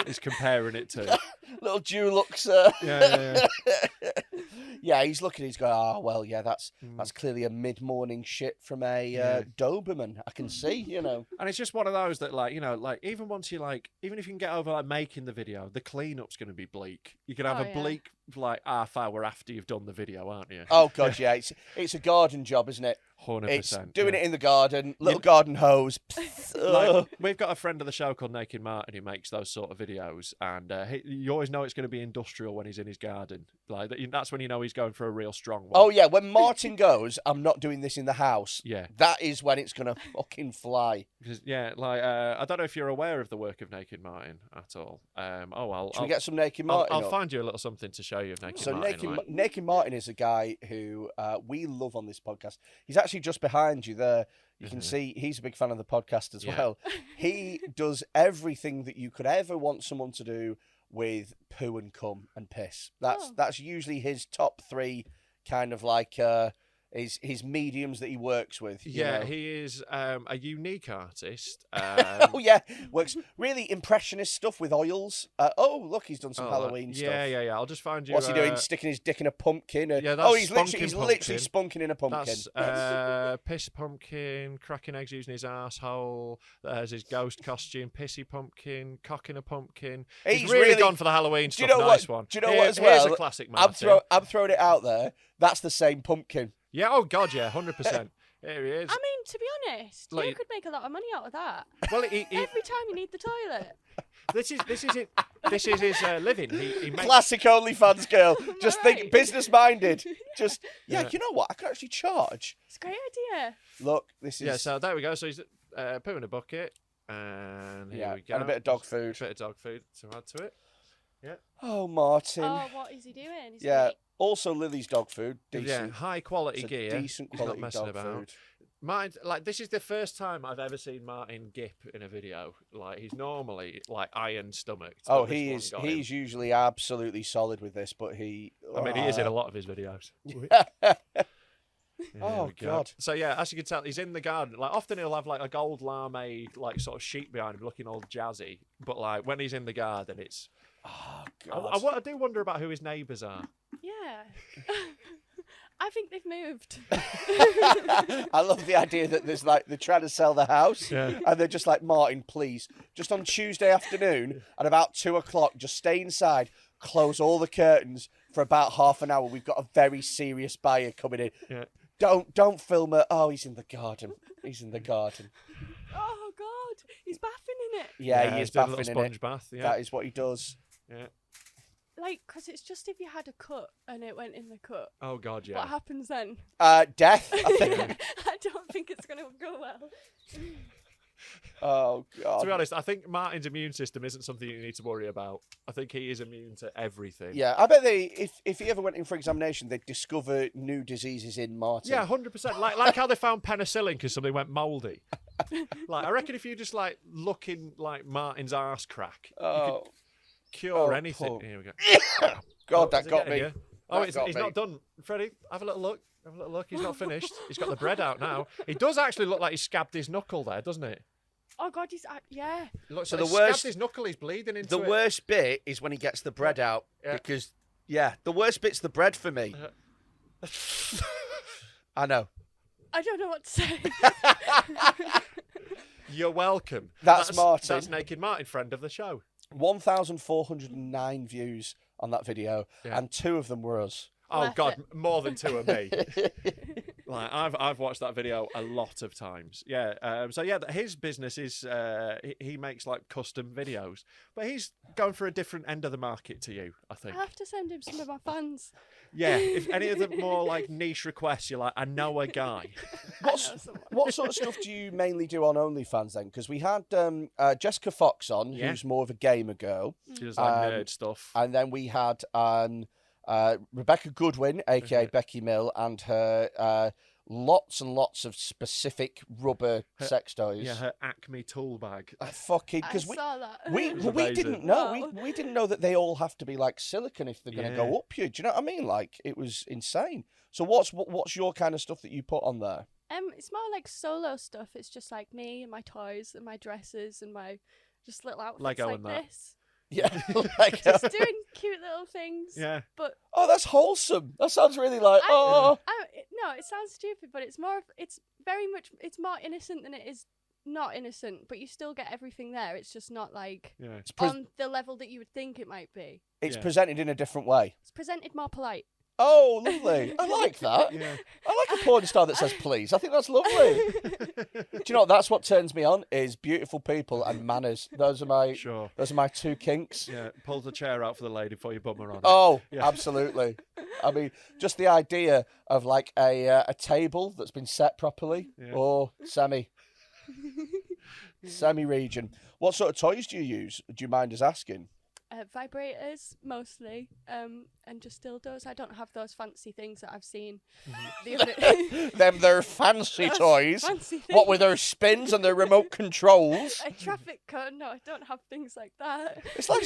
He's comparing it to. Little Dulux. Yeah. Yeah, he's looking. He's going. Oh well, yeah. That's clearly a mid-morning shit from a Doberman. I can see. You know. And it's just one of those that, like, you know, like even once you like, even if you can get over like making the video, the cleanup's going to be bleak. You can have Oh, a yeah. bleak like half hour after you've done the video, aren't you? Oh god, yeah, it's a garden job, isn't it? 100%. It's doing it in the garden, little garden hose. Like, we've got a friend of the show called Naked Martin who makes those sort of videos, and you always know it's going to be industrial when he's in his garden. Like that's when you know he's going for a real strong one. Oh yeah, when Martin goes, I'm not doing this in the house. Yeah, that is when it's gonna fucking fly. Because I don't know if you're aware of the work of Naked Martin at all. Should we get some Naked Martin? I'll find you a little something to show you of Naked Martin. So Naked Martin is a guy who we love on this podcast. He's actually just behind you there. You can see he's a big fan of the podcast as well. He does everything that you could ever want someone to do with poo and cum and piss. That's usually his top 3 kind of like his mediums that he works with. You know? He is a unique artist. Oh yeah, works really impressionist stuff with oils. Oh look, he's done some Halloween stuff. Yeah. I'll just find you. What's he doing? Sticking his dick in a pumpkin? He's literally spunking in a pumpkin. That's piss pumpkin, cracking eggs using his arsehole. There's his ghost costume, pissy pumpkin, cock in a pumpkin. He's really gone for the Halloween stuff. Nice one. Do you know what as well? Here's a classic Martin. I'm throwing it out there. That's the same pumpkin. Yeah, oh god, yeah, 100%. Here he is. I mean, to be honest, you could make a lot of money out of that. Well, every time you need the toilet. This is his living. He makes... Classic OnlyFans girl. Just think business minded. Just you know what? I could actually charge. It's a great idea. Look, this is So there we go. So he's poo in a bucket, and here we go. And a bit of dog food. A bit of dog food to add to it. Yeah. Oh, Martin. Oh, what is he doing? Also, Lily's dog food. Decent. Yeah, high quality gear. Decent quality not messing dog about. food. Mine, this is the first time I've ever seen Martin gip in a video. Like, he's normally like iron stomached. Oh, he's usually absolutely solid with this, but he. I mean, he is in a lot of his videos. Oh god! So yeah, as you can tell, he's in the garden. Like often he'll have like a gold lame, like sort of sheep behind him, looking all jazzy. But like when he's in the garden, it's. Oh god! I do wonder about who his neighbours are. Yeah. I think they've moved. I love the idea that there's like they're trying to sell the house, and they're just like, Martin, please, just on Tuesday afternoon at about 2:00, just stay inside, close all the curtains for about half an hour. We've got a very serious buyer coming in. Yeah. Don't film it. Oh, he's in the garden. He's in the garden. Oh God, he's bathing in it. Yeah, he is bathing in it. Sponge bath. Yeah. That is what he does. Yeah. Like, because it's just if you had a cut and it went in the cut. Oh God, yeah. What happens then? Death, I think. I don't think it's going to go well. Oh God. To be honest, I think Martin's immune system isn't something you need to worry about. I think he is immune to everything. Yeah, I bet if he ever went in for examination, they'd discover new diseases in Martin. Yeah, 100%. Like how they found penicillin because something went mouldy. Like I reckon if you just like look in like Martin's arse crack, you could cure anything. Poor. Here we go. God, that got me. Here? Oh, he's not done. Freddie, have a little look. Have a little look. He's not finished. He's got the bread out now. He does actually look like he scabbed his knuckle there, doesn't it? Oh God, yeah. It looks So like the he worst- scabbed his knuckle. He's bleeding into The it. worst bit is when he gets the bread out because the worst bit's the bread for me. I know. I don't know what to say. You're welcome. That's Martin. That's Naked Martin, friend of the show. 1,409 views on that video, and 2 of them were us. Oh Worth God, more than 2 of me. Like I've watched that video a lot of times. Yeah. So yeah, his business is he makes like custom videos, but he's going for a different end of the market to you, I think. I have to send him some of my fans. Yeah. If any of the more like niche requests, you're like, I know a guy. What sort of stuff do you mainly do on OnlyFans then? Because we had Jessica Fox on, who's more of a gamer girl. She does like nerd stuff. And then we had Rebecca Goodwin, aka Becky Mill, and her lots and lots of specific rubber sex toys. Yeah, her Acme tool bag. Fucking because I saw that. we didn't know we didn't know that they all have to be like silicone if they're gonna go up you. Do you know what I mean? Like it was insane. So what's your kind of stuff that you put on there? It's more like solo stuff. It's just like me and my toys and my dresses and my just little outfits Lego like and that. this. Yeah, like, Just doing cute little things. Yeah. But that's wholesome. That sounds really like no, it sounds stupid, but it's more very much it's more innocent than it is not innocent, but you still get everything there. It's just not like It's on the level that you would think it might be. It's presented in a different way. It's presented more polite. Oh, lovely. I like that. Yeah. I like a porn star that says please. I think that's lovely. Do you know what? That's what turns me on is beautiful people and manners. Those are my two kinks. Yeah, pull the chair out for the lady before you bum her on it. Oh, absolutely. I mean, just the idea of like a table that's been set properly or semi-region. What sort of toys do you use? Do you mind us asking? Vibrators mostly, and just dildos. I don't have those fancy things that I've seen the other. They're fancy toys. Fancy things. What with their spins and their remote controls? A traffic cone? No, I don't have things like that. It's like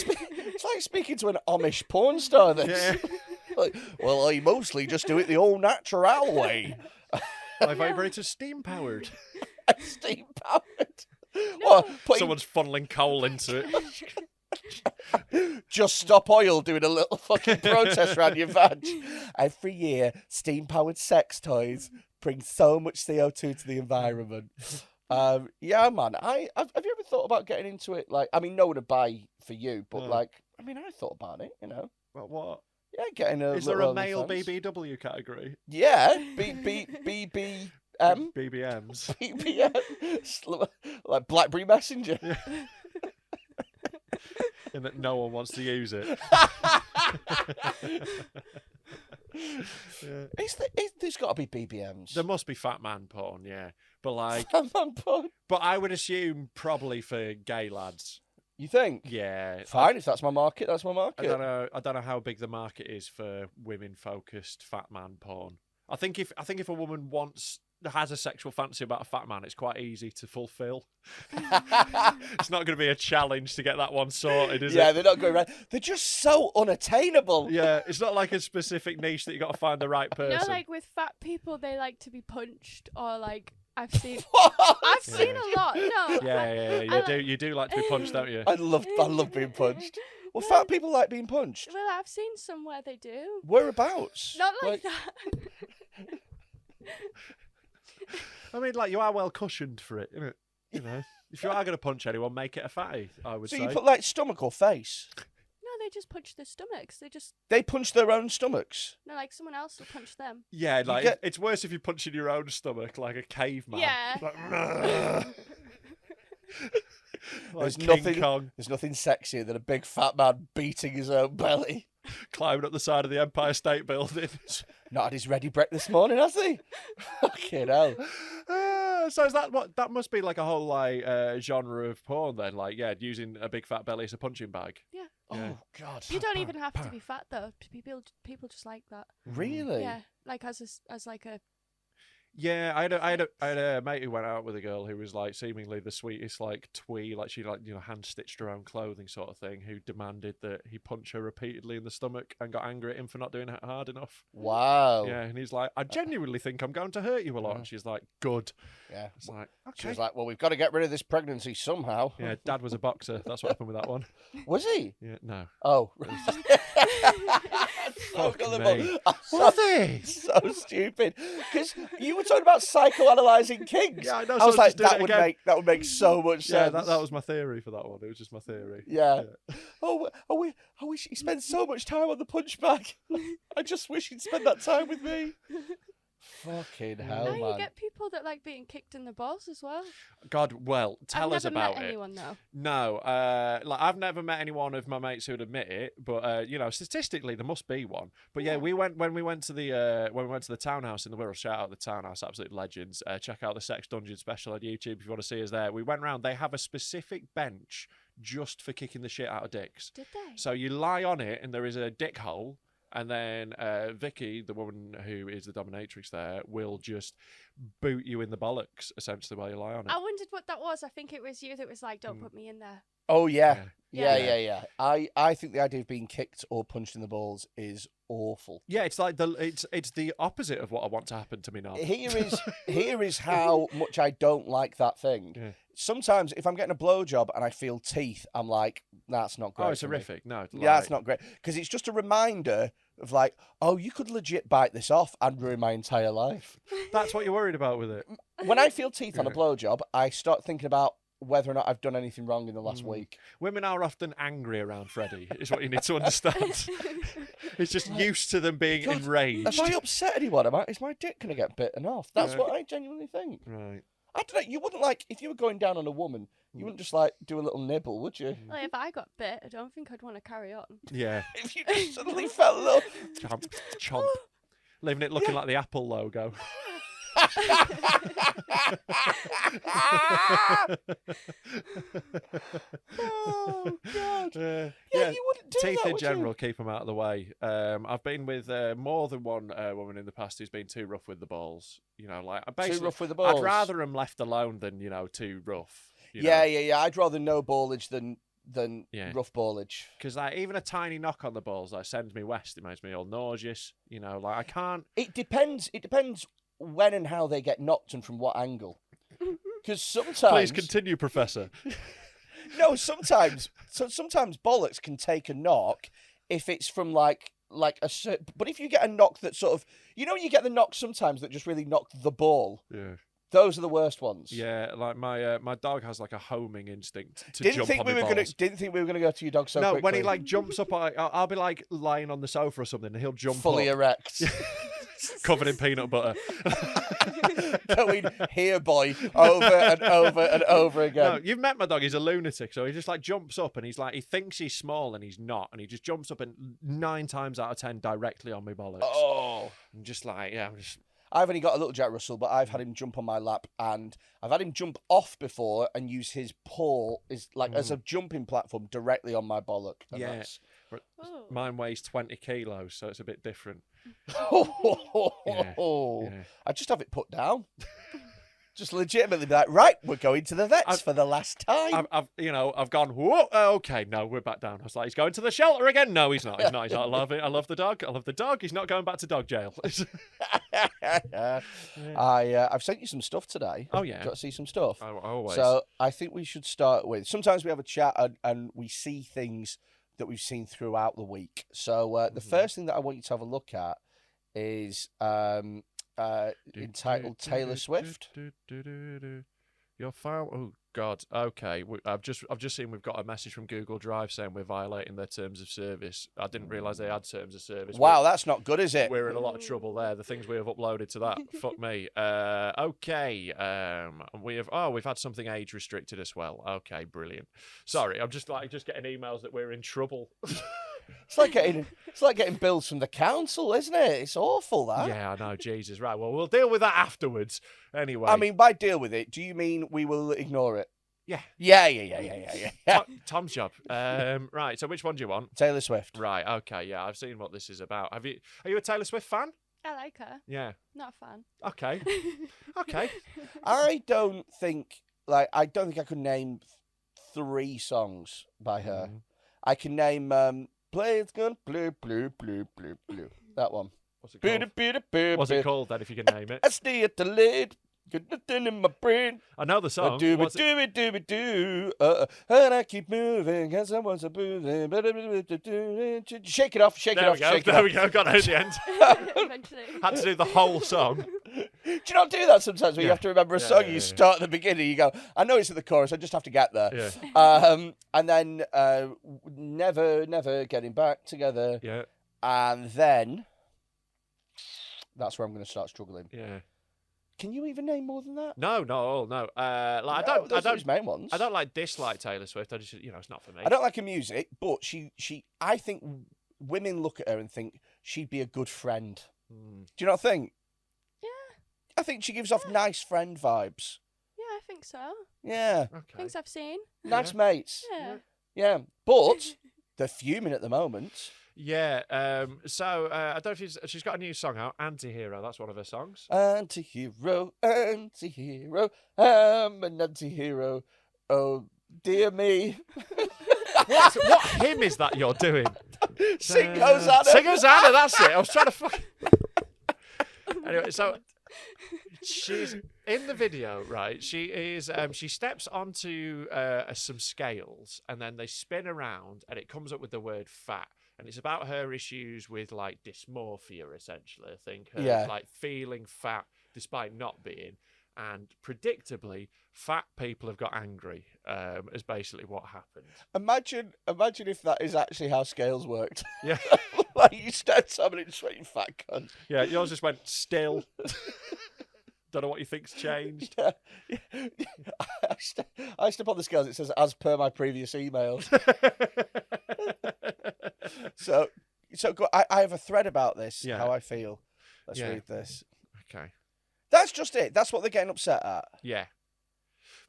speaking to an Amish porn star. Like, well, I mostly just do it the old natural way. My vibrator's steam powered. Steam powered. No. Someone's funneling coal into it. Just Stop Oil doing a little fucking protest around your vag. Every year, steam-powered sex toys bring so much CO2 to the environment. Yeah, man. Have you ever thought about getting into it? Like, I mean, no one to buy for you, but I thought about it. You know. Well, what? Yeah, getting a. Is there a male BBW category? Yeah, BBMs. BBM, like BlackBerry Messenger. Yeah. And that no one wants to use it. There's got to be BBMs. There must be fat man porn, yeah. But like, Fat man porn. But I would assume probably for gay lads. You think? Yeah. Fine, if that's my market, that's my market. I don't know how big the market is for women-focused fat man porn. I think if a woman has a sexual fancy about a fat man, it's quite easy to fulfill. It's not going to be a challenge to get that one sorted, is it? Yeah, they're not going around. They're just so unattainable. Yeah, it's not like a specific niche that you got to find the right person. You know, like with fat people, they like to be punched, or like I've seen a lot. No. Yeah. You do like to be punched, don't you? I love being punched. Well, fat people like being punched. Well, I've seen some where they do. Whereabouts? Not like that. I mean, like, you are well cushioned for it, isn't it? You know, if you are going to punch anyone, make it a fatty, I would say. So you put, like, stomach or face? No, they just punch their stomachs. They punch their own stomachs? No, like, someone else will punch them. Yeah, like, it's worse if you punch in your own stomach, like a caveman. Yeah. Like, there's nothing sexier than a big fat man beating his own belly. Climbing up the side of the Empire State Building. Not had his ready break this morning, has he? Fucking hell. So is that must be like a whole like genre of porn then? Like, yeah, using a big fat belly as a punching bag. Yeah. Oh God. You don't even have to be fat though. People just like that. Really? Yeah. Like as like a. Yeah, I had a mate who went out with a girl who was like seemingly the sweetest, like twee, like she like hand stitched her own clothing sort of thing. Who demanded that he punch her repeatedly in the stomach and got angry at him for not doing it hard enough. Wow. Yeah, and he's like, I genuinely think I'm going to hurt you a lot. And she's like, good. Yeah. It's like, okay. She was like, well, we've got to get rid of this pregnancy somehow. Yeah, Dad was a boxer. That's what happened with that one. Was he? Yeah, no. Oh. Fuck me. So stupid. Because you were talking about psychoanalyzing kinks. Yeah, I know. I was like, that would make so much sense. Yeah, that was my theory for that one. It was just my theory. Yeah. Oh, I wish he spent so much time on the punch bag. I just wish he'd spend that time with me. Fucking hell, man. You get people that like being kicked in the balls as well. God, well, tell us about I've never met it. anyone though. No, like I've never met anyone of my mates who'd admit it, but you know, statistically there must be one. But yeah, we went to the townhouse in the Wirral. Shout out the townhouse, absolute legends. Check out the Sex Dungeon special on YouTube if you want to see us there. We went round. They have a specific bench just for kicking the shit out of dicks. Did they? So you lie on it, and there is a dick hole. And then Vicky, the woman who is the dominatrix there, will just boot you in the bollocks, essentially, while you lie on it. I wondered what that was. I think it was you that was like, don't put me in there. Oh, yeah. Yeah. I think the idea of being kicked or punched in the balls is awful. Yeah, it's like it's the opposite of what I want to happen to me now. Here is how much I don't like that thing. Yeah. Sometimes if I'm getting a blowjob and I feel teeth, I'm like, that's not great. Oh, it's horrific. No, yeah, that's not great. Because it's just a reminder of like, oh, you could legit bite this off and ruin my entire life. That's what you're worried about with it. When I feel teeth on a blowjob, I start thinking about whether or not I've done anything wrong in the last week. Women are often angry around Freddie, is what you need to understand. He's just used to them being enraged. If I upset anyone, is my dick going to get bitten off? That's what I genuinely think. Right. I don't know. You wouldn't like, if you were going down on a woman, you wouldn't just like do a little nibble, would you? Well, if I got bit, I don't think I'd want to carry on. Yeah. If you just suddenly felt a little... Chomp, chomp. Leaving it looking like the Apple logo. Oh, God. Yeah, you wouldn't do teeth that, in would general, you? keep them out of the way. I've been with more than one woman in the past who's been too rough with the balls. You know, like basically, Too rough with the balls? I'd rather them left alone than too rough. Yeah. I'd rather no ballage than rough ballage. Because like even a tiny knock on the balls like sends me west. It makes me all nauseous. You know, like I can't. It depends when and how they get knocked and from what angle. Because sometimes... Please continue, Professor. No, sometimes bollocks can take a knock if it's from like a certain... But if you get a knock that sort of... You know when you get the knock sometimes that just really knock the ball? Yeah. Those are the worst ones. Yeah, like my dog has like a homing instinct to Didn't jump think on we my were balls. Didn't think we were gonna go to your dog so No, quickly. when he like jumps up, I'll be like lying on the sofa or something, and he'll jump fully up, erect, covered in peanut butter. Going here, boy, over and over and over again. No, you've met my dog. He's a lunatic, so he just like jumps up and he's like he thinks he's small and he's not, and he just jumps up and 9 times out of 10 directly on my bollocks. Oh, I'm just like I'm just. I've only got a little Jack Russell, but I've had him jump on my lap, and I've had him jump off before and use his paw as a jumping platform directly on my bollock. And Yeah. that's... Mine weighs 20 kilos, so it's a bit different. Yeah. I just have it put down. Just legitimately be like, right, we're going to the vets for the last time. I've gone, whoa, okay, no, we're back down. I was like, he's going to the shelter again. No, he's not. He's not. I love it. I love the dog. I love the dog. He's not going back to dog jail. I've sent you some stuff today. Oh, yeah. Got to see some stuff. Always. So I think we should start with, sometimes we have a chat and we see things that we've seen throughout the week. So the first thing that I want you to have a look at is entitled Taylor Swift. Your file. Oh God. Okay. I've just seen we've got a message from Google Drive saying we're violating their terms of service. I didn't realise they had terms of service. Wow, that's not good, is it? We're in a lot of trouble there. The things we have uploaded to that. Fuck me. Okay. We've had something age restricted as well. Okay, brilliant. Sorry, I'm just getting emails that we're in trouble. It's like getting bills from the council, isn't it? It's awful, that. Yeah, I know. Jesus. Right. Well, we'll deal with that afterwards. Anyway. I mean, by deal with it, do you mean we will ignore it? Yeah. Yeah. Tom's job. Right. So which one do you want? Taylor Swift. Right. Okay. Yeah, I've seen what this is about. Are you a Taylor Swift fan? I like her. Yeah. Not a fan. Okay. Okay. I don't think I could name 3 songs by her. I can name Play It's Gonna Blue Blue Blue Blue Blue. That one. What's it called? What's it called then, if you can name it? I stay at the lid. Got nothing in my brain. I know the song. Do and I keep moving as I was a moving. Shake it off, shake it off, shake it off. There we go. Got it at the end. Eventually. Had to do the whole song. Do you not do that sometimes when you have to remember a song? You start at the beginning, you go, I know it's at the chorus, I just have to get there. Yeah. And then never getting back together. Yeah. And then that's where I'm going to start struggling. Yeah. Can you even name more than that? No. I Those are his main ones. I don't dislike Taylor Swift. I just, it's not for me. I don't like her music, but I think women look at her and think she'd be a good friend. Do you not think? Yeah. I think she gives off nice friend vibes. Yeah, I think so. Yeah. Okay. Things I've seen. Nice mates. Yeah. Yeah. But they're fuming at the moment. Yeah. So I don't know if she's got a new song out, Anti-Hero. That's one of her songs. Anti-hero, anti-hero, I'm an anti-hero. Oh, dear me. What hymn is that you're doing? Sing Hosanna. Sing Hosanna, that's it. I was trying to Anyway, so she's in the video, right? She is. She steps onto some scales, and then they spin around, and it comes up with the word fat. and it's about her issues with like dysmorphia, essentially. I think her Yeah. like feeling fat despite not being, and predictably, fat people have got angry. Is basically what happened. Imagine if that is actually how scales worked. Yeah, Like you stand someone and just went, fat cunt. yeah. Yours just went still. Don't know what you think's changed. Yeah. I step on the scales. It says, as per my previous emails. So I have a thread about this. Yeah. How I feel. Let's Yeah. read this. Okay. That's just it. That's what they're getting upset at. Yeah.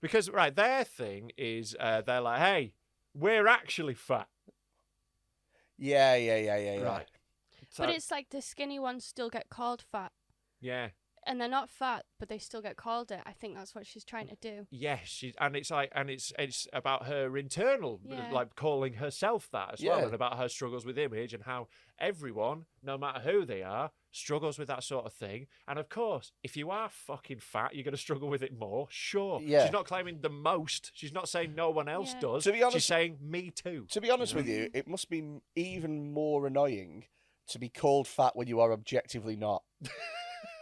Because, right, their thing is they're like, hey, we're actually fat. Yeah. Right. So, But it's like the skinny ones still get called fat. yeah. And they're not fat, but they still get called it. I think that's what she's trying to do. Yes, it's about her internal, Yeah. like calling herself that as well, Yeah. and about her struggles with image and how everyone, no matter who they are, struggles with that sort of thing. And of course, if you are fucking fat, you're going to struggle with it more. Sure. Yeah. She's not claiming the most. She's not saying no one else Yeah. does. To be honest- she's saying me too. To be honest with you, it must be even more annoying to be called fat when you are objectively not.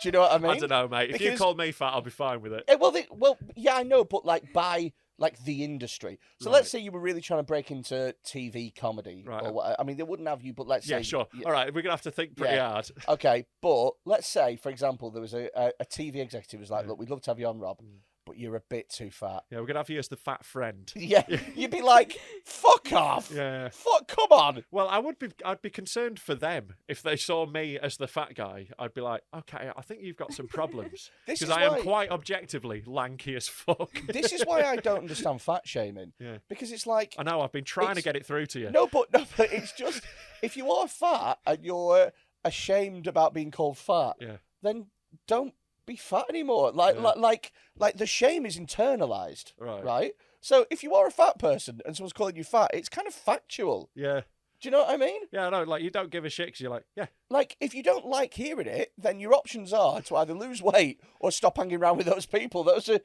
Do you know what I mean? I don't know, mate. If you Because- call me fat, I'll be fine with it. Well, yeah, I know, but like by like the industry. So Right. let's say you were really trying to break into TV comedy, Right. or what? I mean, they wouldn't have you, but let's Yeah, say, sure. All right, we're going to have to think pretty Yeah. hard. Okay, but let's say, for example, there was a TV executive who was like, Yeah. look, we'd love to have you on, Rob, but you're a bit too fat. Yeah, we're going to have you as the fat friend. Yeah, you'd be like, fuck off. Yeah. Fuck, come on. Well, I'd be concerned for them if they saw me as the fat guy. I'd be like, okay, I think you've got some problems This because is I am why- quite objectively lanky as fuck. This is why I don't understand fat shaming. Yeah. Because it's like, I know I've been trying to It's- get it through to you. no, but it's just, if you are fat and you're ashamed about being called fat, Yeah. then don't be fat anymore. Like, Yeah. like the shame is internalized, Right. right? So if you are a fat person and someone's calling you fat, it's kind of factual. Yeah. Do you know what I mean? Yeah, I know. Like you don't give a shit because you're like, yeah, Like, if you don't like hearing it, then your options are to either lose weight or stop hanging around with those people. Those are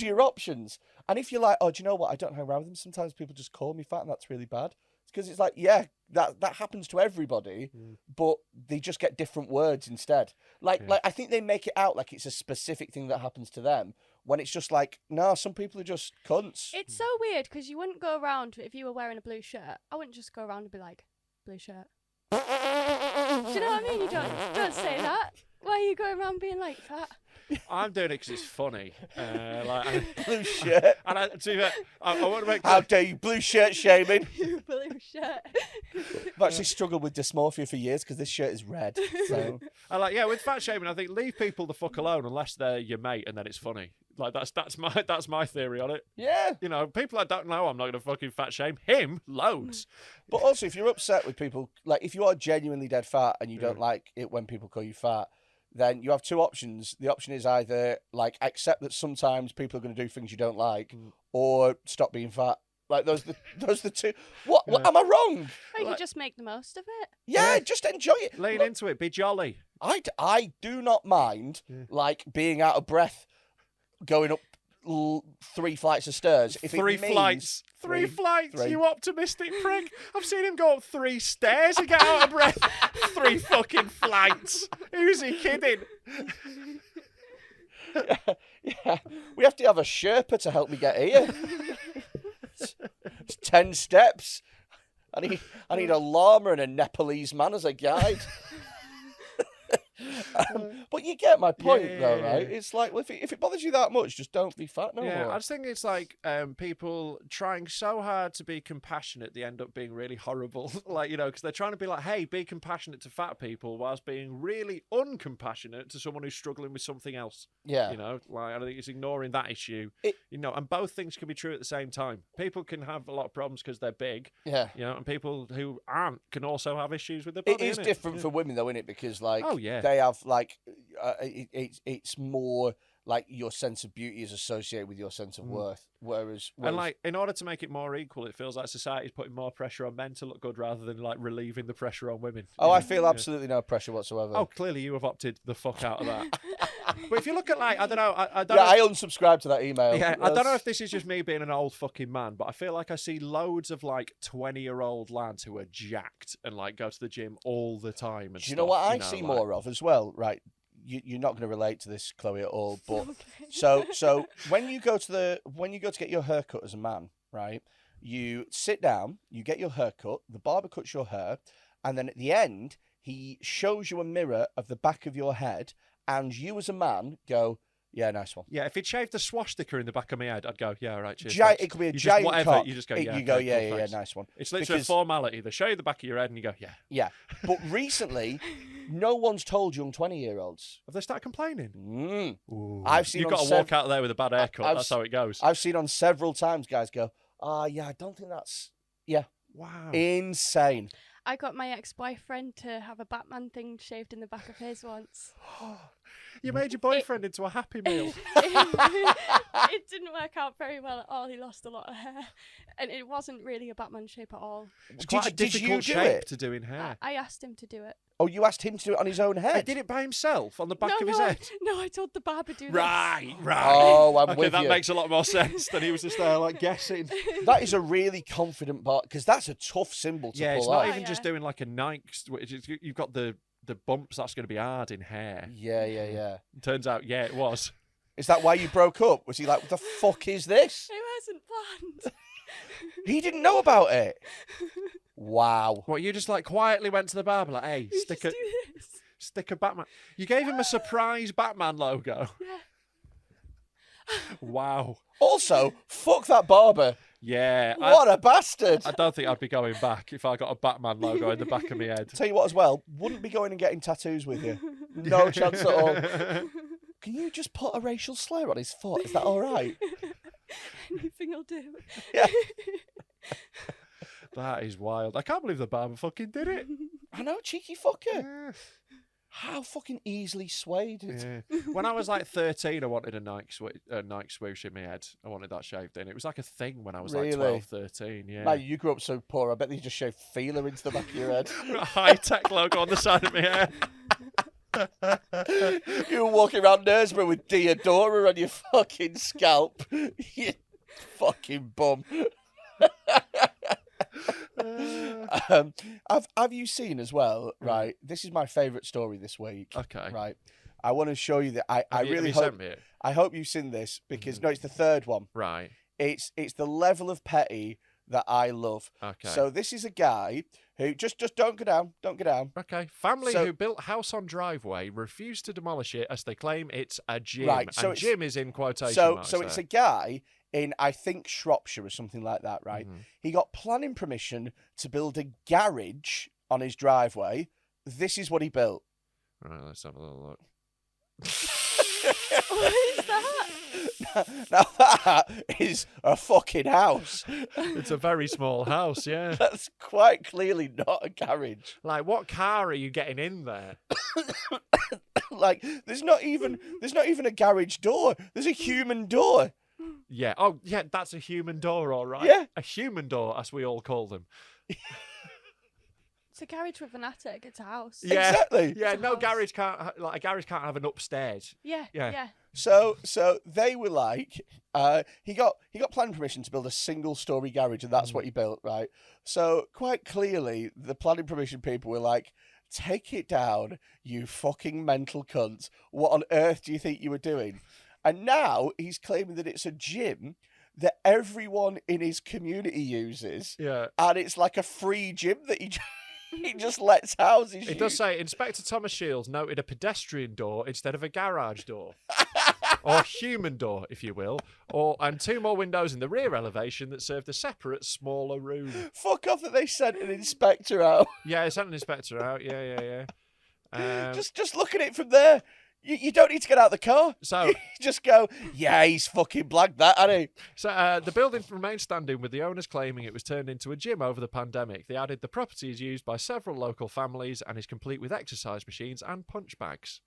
your options. And if you're like, oh, do you know what? I don't hang around with them. Sometimes people just call me fat, and that's really bad. Because it's like, yeah, that happens to everybody, but they just get different words instead. Like I think they make it out like it's a specific thing that happens to them, when it's just like, no, some people are just cunts. It's so weird because you wouldn't go around if you were wearing a blue shirt. I wouldn't just go around and be like, blue shirt. Do you know what I mean? You don't say that. Why are you going around being like that? I'm doing it because it's funny. Blue shirt. And I want to make. How dare you, blue shirt shaming. Blue shirt. I've actually struggled with dysmorphia for years because this shirt is red. So With fat shaming, I think leave people the fuck alone unless they're your mate, and then it's funny. Like that's my theory on it. yeah. You know, people I don't know, I'm not gonna fucking fat shame him loads. But also, if you're upset with people, like if you are genuinely dead fat and you don't like it when people call you fat, then you have two options. The option is either like accept that sometimes people are going to do things you don't like, or stop being fat. Like those the two. What am I wrong? Or you just make the most of it. Yeah, just enjoy it. Lean Look, into it, be jolly. I do not mind like being out of breath, going up 3 flights of stairs. If it Three means flights. Three flights, three. you optimistic prick. I've seen him go up 3 stairs and get out of breath. 3 fucking flights. Who's he kidding? Yeah, we have to have a Sherpa to help me get here. It's 10 steps. I need a llama and a Nepalese man as a guide. But you get my point, though, right? It's like, well, if it bothers you that much, just don't be fat no Yeah, more. I just think it's like people trying so hard to be compassionate, they end up being really horrible. Like, you know, because they're trying to be like, hey, be compassionate to fat people, whilst being really uncompassionate to someone who's struggling with something else. Yeah. You know, like I think it's ignoring that issue. It- You know, and both things can be true at the same time. People can have a lot of problems because they're big. Yeah. You know, and people who aren't can also have issues with their It body. is innit? different for women, though, isn't it? Because, like, Oh, yeah. they have, like, it's more, like your sense of beauty is associated with your sense of worth. Whereas, And like, in order to make it more equal, it feels like society's putting more pressure on men to look good rather than like relieving the pressure on women. oh, I feel absolutely no pressure whatsoever. Oh, clearly you have opted the fuck out of that. But if you look at like, I don't know, I don't yeah, know. I unsubscribed to that email. Yeah, I don't know if this is just me being an old fucking man, but I feel like I see loads of like 20-year-old lads who are jacked and like go to the gym all the time. And Do you know what I see more of as well? Right, you're not going to relate to this, Chloe, at all. But so when you go to get your hair cut as a man, right? You sit down, you get your hair cut, the barber cuts your hair, and then at the end he shows you a mirror of the back of your head, and you as a man go, yeah, nice one. Yeah, if he'd shaved a swastika in the back of my head, I'd go, yeah, all right, cheers. It could be a you giant just, whatever, cock. You just go, It- yeah, you go, okay, yeah, cool, yeah, thanks. nice one. It's literally a formality. They show you the back of your head and you go, yeah. Yeah, but recently, no one's told young 20-year-olds. Have they started complaining? Ooh. I've seen You've on got to walk out there with a bad haircut. I've That's how it goes. I've seen on several times guys go, yeah, I don't think that's Wow. insane. I got my ex-boyfriend to have a Batman thing shaved in the back of his once. You made your boyfriend into a Happy Meal. It didn't work out very well at all. He lost a lot of hair, and it wasn't really a Batman shape at all. It's quite a did you difficult do shape it? to do in hair. I asked him to do it. Oh, you asked him to do it on his own He head? did it by himself on the back no, of his no, head. No, I told the barber do Right. Oh, I'm Okay, with that you. makes a lot more sense than he was just there like guessing. That is a really confident part, because that's a tough symbol to Yeah, it's pull not out. even just doing like a Nike. You've got the bumps. That's going to be hard in hair. Yeah. Turns out, yeah, it was. Is that why you broke up? Was he like, what the fuck is this? It wasn't planned. He didn't know about it. Wow. What, you just like quietly went to the barber like, hey, You just do this. stick a Batman. You gave him a surprise Batman logo. Yeah. Wow. Also, fuck that barber. Yeah. What a bastard. I don't think I'd be going back if I got a Batman logo in the back of my head. Tell you what as well, wouldn't be going and getting tattoos with you. No chance at all. Can you just put a racial slur on his foot? Is that all right? Anything will do. Yeah. That is wild. I can't believe the barber fucking did it. I know, cheeky fucker. Yeah. How fucking easily swayed. Yeah. When I was like 13, I wanted a Nike swoosh in my head. I wanted that shaved in. It was like a thing when I was like 12, 13. Yeah. Man, you grew up so poor. I bet they just shaved feeler into the back of your head. A high-tech logo on the side of my hair. You were walking around Knaresborough with Diodora on your fucking scalp. You fucking bum. Have you seen as well, right? This is my favourite story this week. Okay. Right. I want to show you that I Have you really sent hope me it? I hope you've seen this, because no, it's the third one. Right. It's the level of petty that I love. Okay. So this is a guy who just don't go down. Okay. Family So- who built house on driveway refused to demolish it as they claim it's a gym. Right, so and it's- gym is in quotation So marks it's there. a guy in, I think, Shropshire or something like that, right? Mm-hmm. He got planning permission to build a garage on his driveway. This is what he built. Right, let's have a little look. What is that? Now that is a fucking house. It's a very small house, yeah. That's quite clearly not a garage. Like, what car are you getting in there? Like, there's not even a garage door. There's a human door. Yeah. Oh, yeah, that's a human door, all right. Yeah. A human door, as we all call them. It's a garage with an attic. It's a house. Yeah. Exactly. Yeah, It's a no house. garage can't, a garage can't have an upstairs. Yeah. Yeah. Yeah. So they were like, he got planning permission to build a single story garage, and that's what he built, right? So quite clearly, the planning permission people were like, take it down, you fucking mental cunt. What on earth do you think you were doing? And now he's claiming that it's a gym that everyone in his community uses, Yeah. and it's like a free gym that he just lets houses It use. does say Inspector Thomas Shields noted a pedestrian door instead of a garage door. Or human door, if you will. And 2 more windows in the rear elevation that served a separate, smaller room. Fuck off that they sent an inspector out. Yeah, I sent an inspector out. Yeah. Just look at it from there. You don't need to get out of the car. So- You just go, yeah, he's fucking blagged that, hasn't he? So the building remains standing, with the owners claiming it was turned into a gym over the pandemic. They added the property is used by several local families and is complete with exercise machines and punch bags.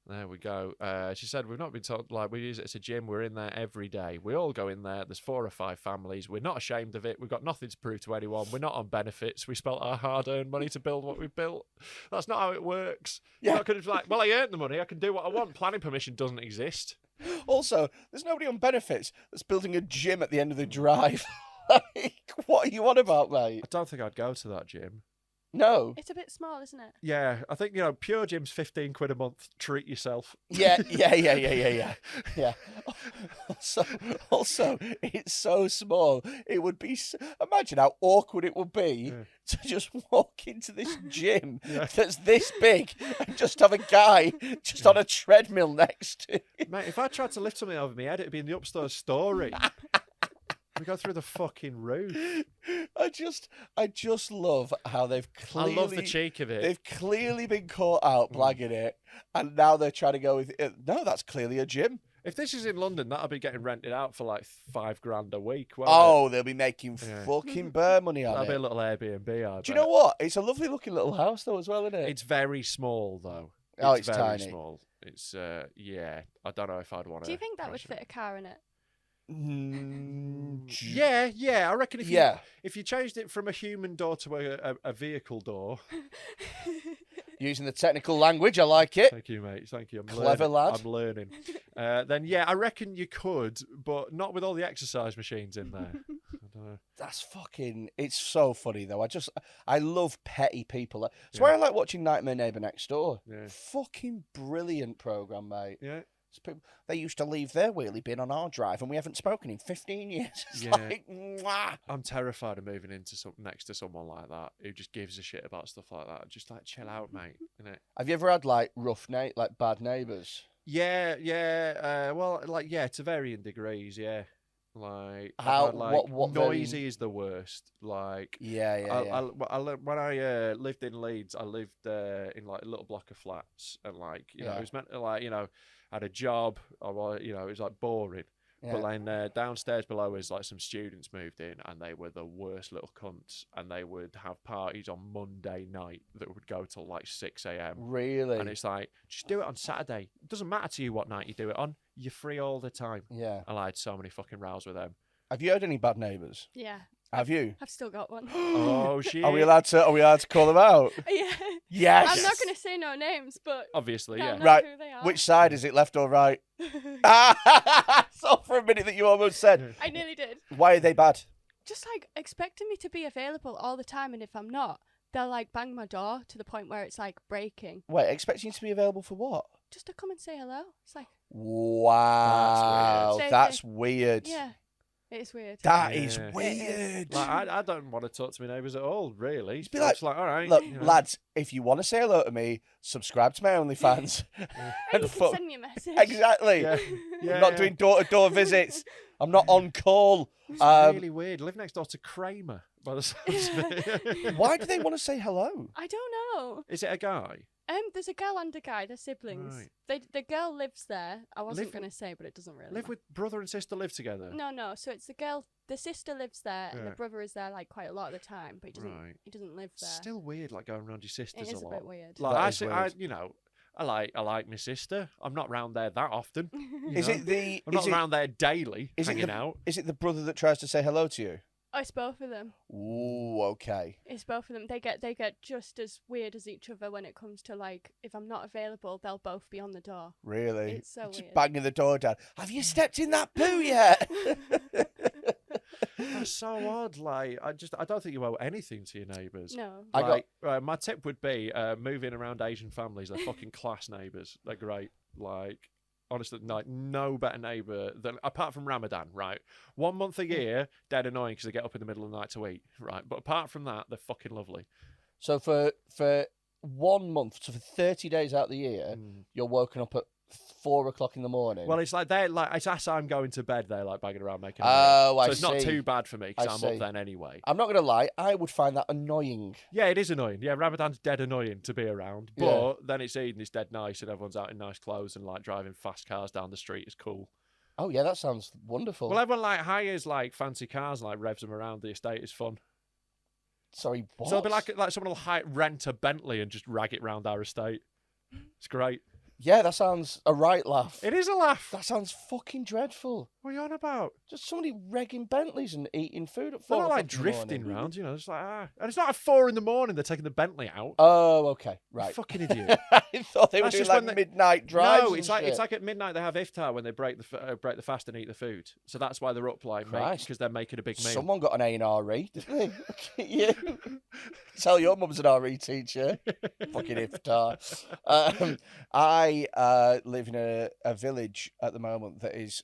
There we go. She said, we've not been told, like, we use it as a gym. We're in there every day. We all go in there. There's 4 or 5 families. We're not ashamed of it. We've got nothing to prove to anyone. We're not on benefits. We spent our hard-earned money to build what we've built. That's not how it works. Yeah. You're not going to be like, well, I earned the money. I can do what I want. Planning permission doesn't exist. Also, there's nobody on benefits that's building a gym at the end of the drive. Like, what are you on about, mate? I don't think I'd go to that gym. No. It's a bit small, isn't it? Yeah, I think, pure gym's £15 a month. Treat yourself. Yeah. Also, it's so small. It would be. Imagine how awkward it would be to just walk into this gym that's this big and just have a guy just on a treadmill next to you. Mate, if I tried to lift something over my head, it'd be in the upstairs story. We go through the fucking roof. I just love how they've clearly. I love the cheek of it. They've clearly been caught out blagging it, and now they're trying to go with it. No, that's clearly a gym. If this is in London, that'll be getting rented out for like £5,000 a week. Won't Oh, they'll be making fucking bear money on That'll be a it. little Airbnb. I Do you bet. know what? It's a lovely looking little house though, as well, isn't it? It's very small though. Oh, it's very tiny. small. It's I don't know if I'd want to. Do you think that would fit a car in it? Yeah. I reckon if you changed it from a human door to a vehicle door. Using the technical language, I like it. Thank you, mate. Thank you. I'm Clever learning. lad. I'm learning. Then I reckon you could, but not with all the exercise machines in there. I don't know. That's fucking. It's so funny though. I love petty people. That's why I like watching Nightmare Neighbor Next Door. Yeah. Fucking brilliant program, mate. Yeah. They used to leave their wheelie bin on our drive, and we haven't spoken in 15 years. It's Yeah. like, mwah. I'm terrified of moving into next to someone like that who just gives a shit about stuff like that. Just like chill out, mate. Innit? Have you ever had like like bad neighbours? Yeah. Well, to varying degrees. Yeah. Like How? I've had, What noisy is the worst. Like Yeah. when I lived in Leeds, I lived in like a little block of flats, and it was meant to I had a job. It was like boring. Yeah. But then downstairs below us, like some students moved in, and they were the worst little cunts. And they would have parties on Monday night that would go till like 6 a.m. Really? And it's like, just do it on Saturday. It doesn't matter to you what night you do it on. You're free all the time. Yeah. And I had so many fucking rows with them. Have you had any bad neighbours? Yeah. Have you? I've still got one. Oh shit! Are we allowed to call them out? Yeah. Yes. I'm not going to say no names, but Obviously, they'll yeah. know Right. who they are. Which side is it, left or right? So for a minute that you almost said. I nearly did. Why are they bad? Just like expecting me to be available all the time, and if I'm not, they'll like bang my door to the point where it's like breaking. Wait, expecting you to be available for what? Just to come and say hello. It's like, Wow, weird. that's weird. yeah, it's weird. That is Yeah. weird. Like, I don't want to talk to my neighbours at all, really. Just be But like, it's like, all right, Look, you know. lads, if you want to say hello to me, subscribe to my OnlyFans. Or you can send me a message. Exactly. Yeah. I'm not doing door-to-door visits. I'm not on call. It's really weird. I live next door to Kramer, by the sounds of it. Why do they want to say hello? I don't know. Is it a guy? There's a girl and a guy. They're siblings. The girl lives there. I wasn't going to say, but it doesn't really. Live with brother and sister live together? No. So it's the girl. The sister lives there, and the Yeah. brother is there like quite a lot of the time, but he doesn't. Right. He doesn't live there. Still weird, like going around your sisters It is a a lot. bit weird. Like That I, is see, weird. I like my sister. I'm not round there that often. you Is know? it the? I'm not around there daily, is it hanging the- out. Is it the brother that tries to say hello to you? Oh, it's both of them. Ooh, okay. It's both of them. They get just as weird as each other when it comes to like if I'm not available, they'll both be on the door. Really? It's so Just weird. banging the door down. Have you stepped in that poo yet? That's so odd. Like I don't think you owe anything to your neighbours. No. I got- Like, my tip would be moving around Asian families. They're fucking class neighbours. They're great. Like, honestly, like, no better neighbour than, apart from Ramadan, right? 1 month a year, dead annoying because they get up in the middle of the night to eat, right? But apart from that, they're fucking lovely. So for 1 month, so for 30 days out of the year, you're woken up at 4 o'clock in the morning. Well, it's like they're like, it's as I'm going to bed, they're like banging around making a Oh, noise. I So it's not see. too bad for me because I I'm see. up then anyway. I'm not going to lie, I would find that annoying. Yeah, it is annoying. Yeah, Ramadan's dead annoying to be around. But Yeah. then it's Eid and it's dead nice and everyone's out in nice clothes and like driving fast cars down the street is cool. Oh, yeah, that sounds wonderful. Well, everyone like hires like fancy cars and like revs them around the estate is fun. Sorry, what? So it'll be like someone will rent a Bentley and just rag it round our estate. It's great. Yeah, that sounds a right laugh. It is a laugh. That sounds fucking dreadful. What are you on about? Just somebody regging Bentleys and eating food at They're 4 not o'clock like in the drifting morning. round, It's like, And it's not at 4 in the morning they're taking the Bentley out. Oh, okay, You right. fucking idiot. I thought they were That's doing just like when they- midnight drives. No, and it's like shit. at midnight they have iftar when they break the fast and eat the food. So that's why they're up like Christ. because they're making a big meal. Someone got an A in RE, didn't they? You tell your mum's an RE teacher. Fucking iftar. I live in a village at the moment that is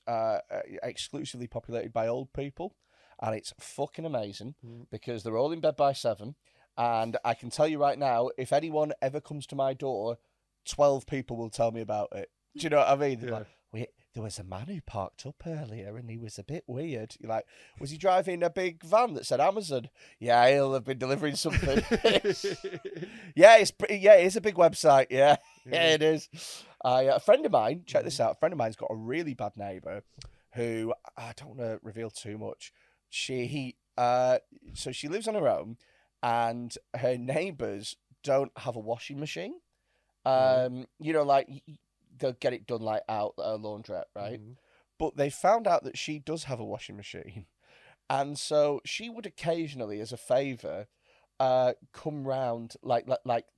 exclusively populated by old people, and it's fucking amazing because they're all in bed by 7. And I can tell you right now, if anyone ever comes to my door, 12 people will tell me about it. Do you know what I mean? They're Yeah. like, there was a man who parked up earlier and he was a bit weird. You're like, was he driving a big van that said Amazon? Yeah, he'll have been delivering something. Yeah, it is a big website. Yeah, yeah, it is. A friend of mine, check this out. A friend of mine's got a really bad neighbour who, I don't want to reveal too much. So she lives on her own, and her neighbours don't have a washing machine. Like they'll get it done like out at a laundrette, right? But they found out that she does have a washing machine, and so she would occasionally, as a favour, come round like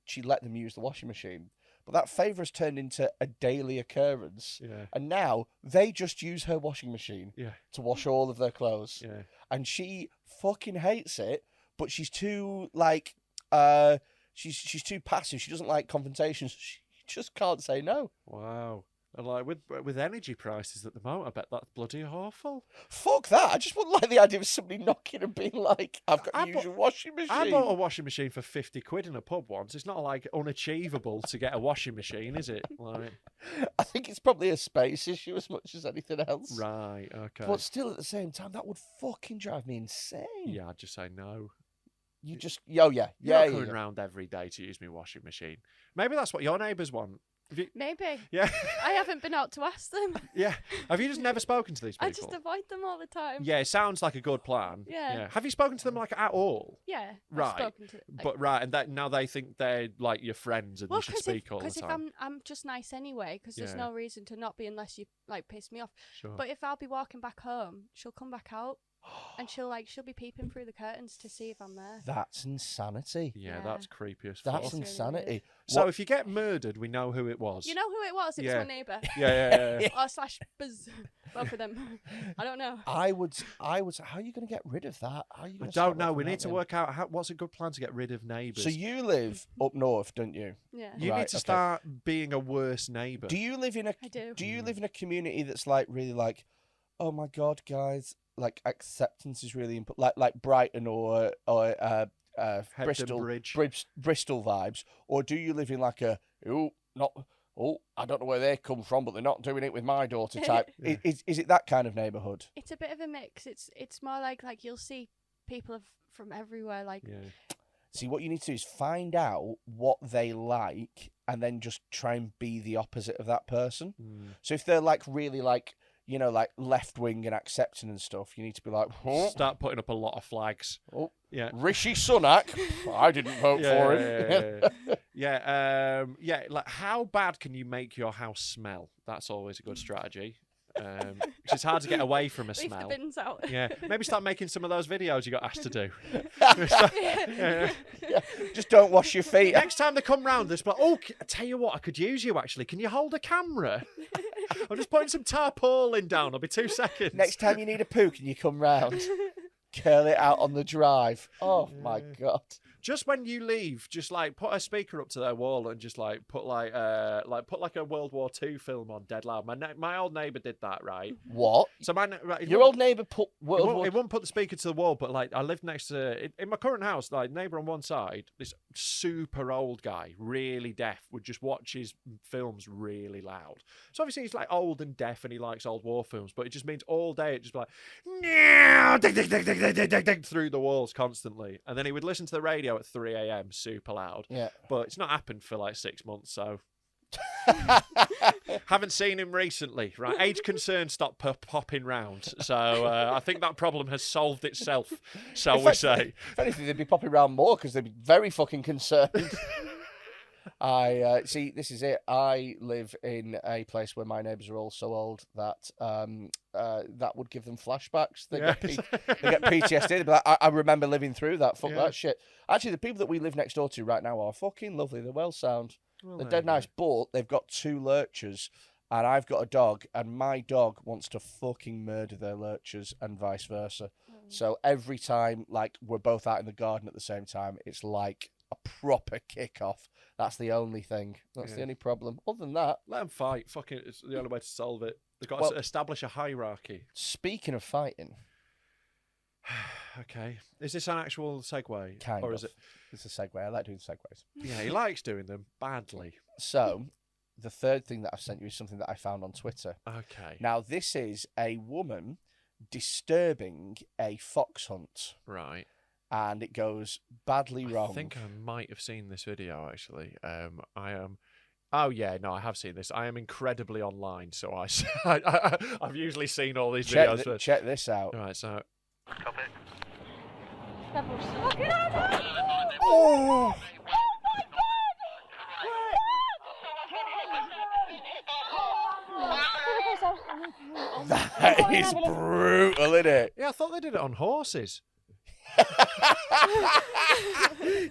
she let them use the washing machine. But that favour has turned into a daily occurrence, and now they just use her washing machine to wash all of their clothes. Yeah. And she fucking hates it, but she's too she's too passive. She doesn't like confrontations. She just can't say no. Wow. And like with energy prices at the moment, I bet that's bloody awful. Fuck that. I just wouldn't like the idea of somebody knocking and being like, I've got to use your washing machine. I bought a washing machine for 50 quid in a pub once. It's not like unachievable to get a washing machine, is it? Like, I think it's probably a space issue as much as anything else. right, okay. But still, at the same time, that would fucking drive me insane. Yeah, I'd just say no. You just, You're not coming round every day to use my washing machine. Maybe that's what your neighbours want. Maybe. Yeah. I haven't been out to ask them. Yeah. Have you just never spoken to these people? I just avoid them all the time. Yeah, it sounds like a good plan. Yeah. Have you spoken to them like at all? Yeah. Right. I've spoken to like, But right, and that now they think they're like your friends and you should speak all the time. Because if I'm just nice anyway, because there's Yeah. no reason to not be unless you like piss me off. Sure. But if I'll be walking back home, she'll come back out and she'll be peeping through the curtains to see if I'm there. That's insanity. Yeah, Yeah. that's creepy as fuck. That's It's really insanity. weird. So if you get murdered, we know who it was. You know who it was? It was Yeah. my neighbour. Yeah. Or slash buzz. Both of them. I don't know. I would. How are you going to get rid of that? How are you I gonna don't stop that know. from We need to happening? work out what's a good plan to get rid of neighbours. So you live up north, don't you? Yeah. You Right, need to okay. start being a worse neighbour. Do you live in a? I do. Do you live in a community that's like really like, oh my god, guys, like acceptance is really important, like Brighton or Bristol Bridge. Bristol vibes, or do you live in like a I don't know where they come from, but they're not doing it with my daughter type? Yeah. Is it that kind of neighbourhood? It's a bit of a mix. It's more like you'll see people from everywhere. Like Yeah. See, what you need to do is find out what they like, and then just try and be the opposite of that person. So if they're like really like, you know, like left wing and accepting and stuff, you need to be like, oh, Start putting up a lot of flags. oh, Yeah. Rishi Sunak, I didn't vote for him. Yeah. Like, how bad can you make your house smell? That's always a good strategy. 'Cause it's hard to get away from a leave smell. the bins out. Yeah, maybe start making some of those videos you got asked to do. Just don't wash your feet. Next time they come round, they're just like, oh, I tell you what, I could use you actually. Can you hold a camera? I'm just putting some tarpaulin down. I'll be 2 seconds. Next time you need a poo, can you come round? Curl it out on the drive. Oh my god. Just when you leave, just like put a speaker up to their wall and just like put like a World War II film on dead loud. My old neighbour did that, right? What? So right, Your old neighbour put World War. It wouldn't put the speaker to the wall, but like I lived next to in my current house, like neighbour on one side, this super old guy, really deaf, would just watch his films really loud. So obviously he's like old and deaf and he likes old war films, but it just means all day it just be like ding, ding, ding, ding, ding, ding, ding, ding, through the walls constantly. And then he would listen to the radio at 3 a.m. super loud. Yeah. But it's not happened for like 6 months, so haven't seen him recently. Right, age concern stopped popping round, so I think that problem has solved itself, shall we say? If anything, they'd be popping around more because they'd be very fucking concerned. I see. This is it. I live in a place where my neighbours are all so old that that would give them flashbacks. They get PTSD. They'd be like, I remember living through that. Fuck that shit. Actually, the people that we live next door to right now are fucking lovely. They're well sound. Well, They're there dead you go. nice, but they've got 2 lurchers, and I've got a dog, and my dog wants to fucking murder their lurchers, and vice versa. So every time, like, we're both out in the garden at the same time, it's like a proper kick-off. That's the only thing. That's the only problem. Other than that, Let them fight. Fucking, it's the only way to solve it. They've got Well- to establish a hierarchy. speaking of fighting, Okay. Is this an actual segue? kind or of. is it? It's a segue. I like doing segues. Yeah, he likes doing them badly. So, the third thing that I've sent you is something that I found on Twitter. Okay. Now, this is a woman disturbing a fox hunt, Right. and it goes badly wrong. I think I might have seen this video actually. I am. Oh yeah, no, I have seen this. I am incredibly online, so I've usually seen all these videos. But... check this out. All right, so Oh! That is brutal, isn't it? yeah, I thought they did it on horses.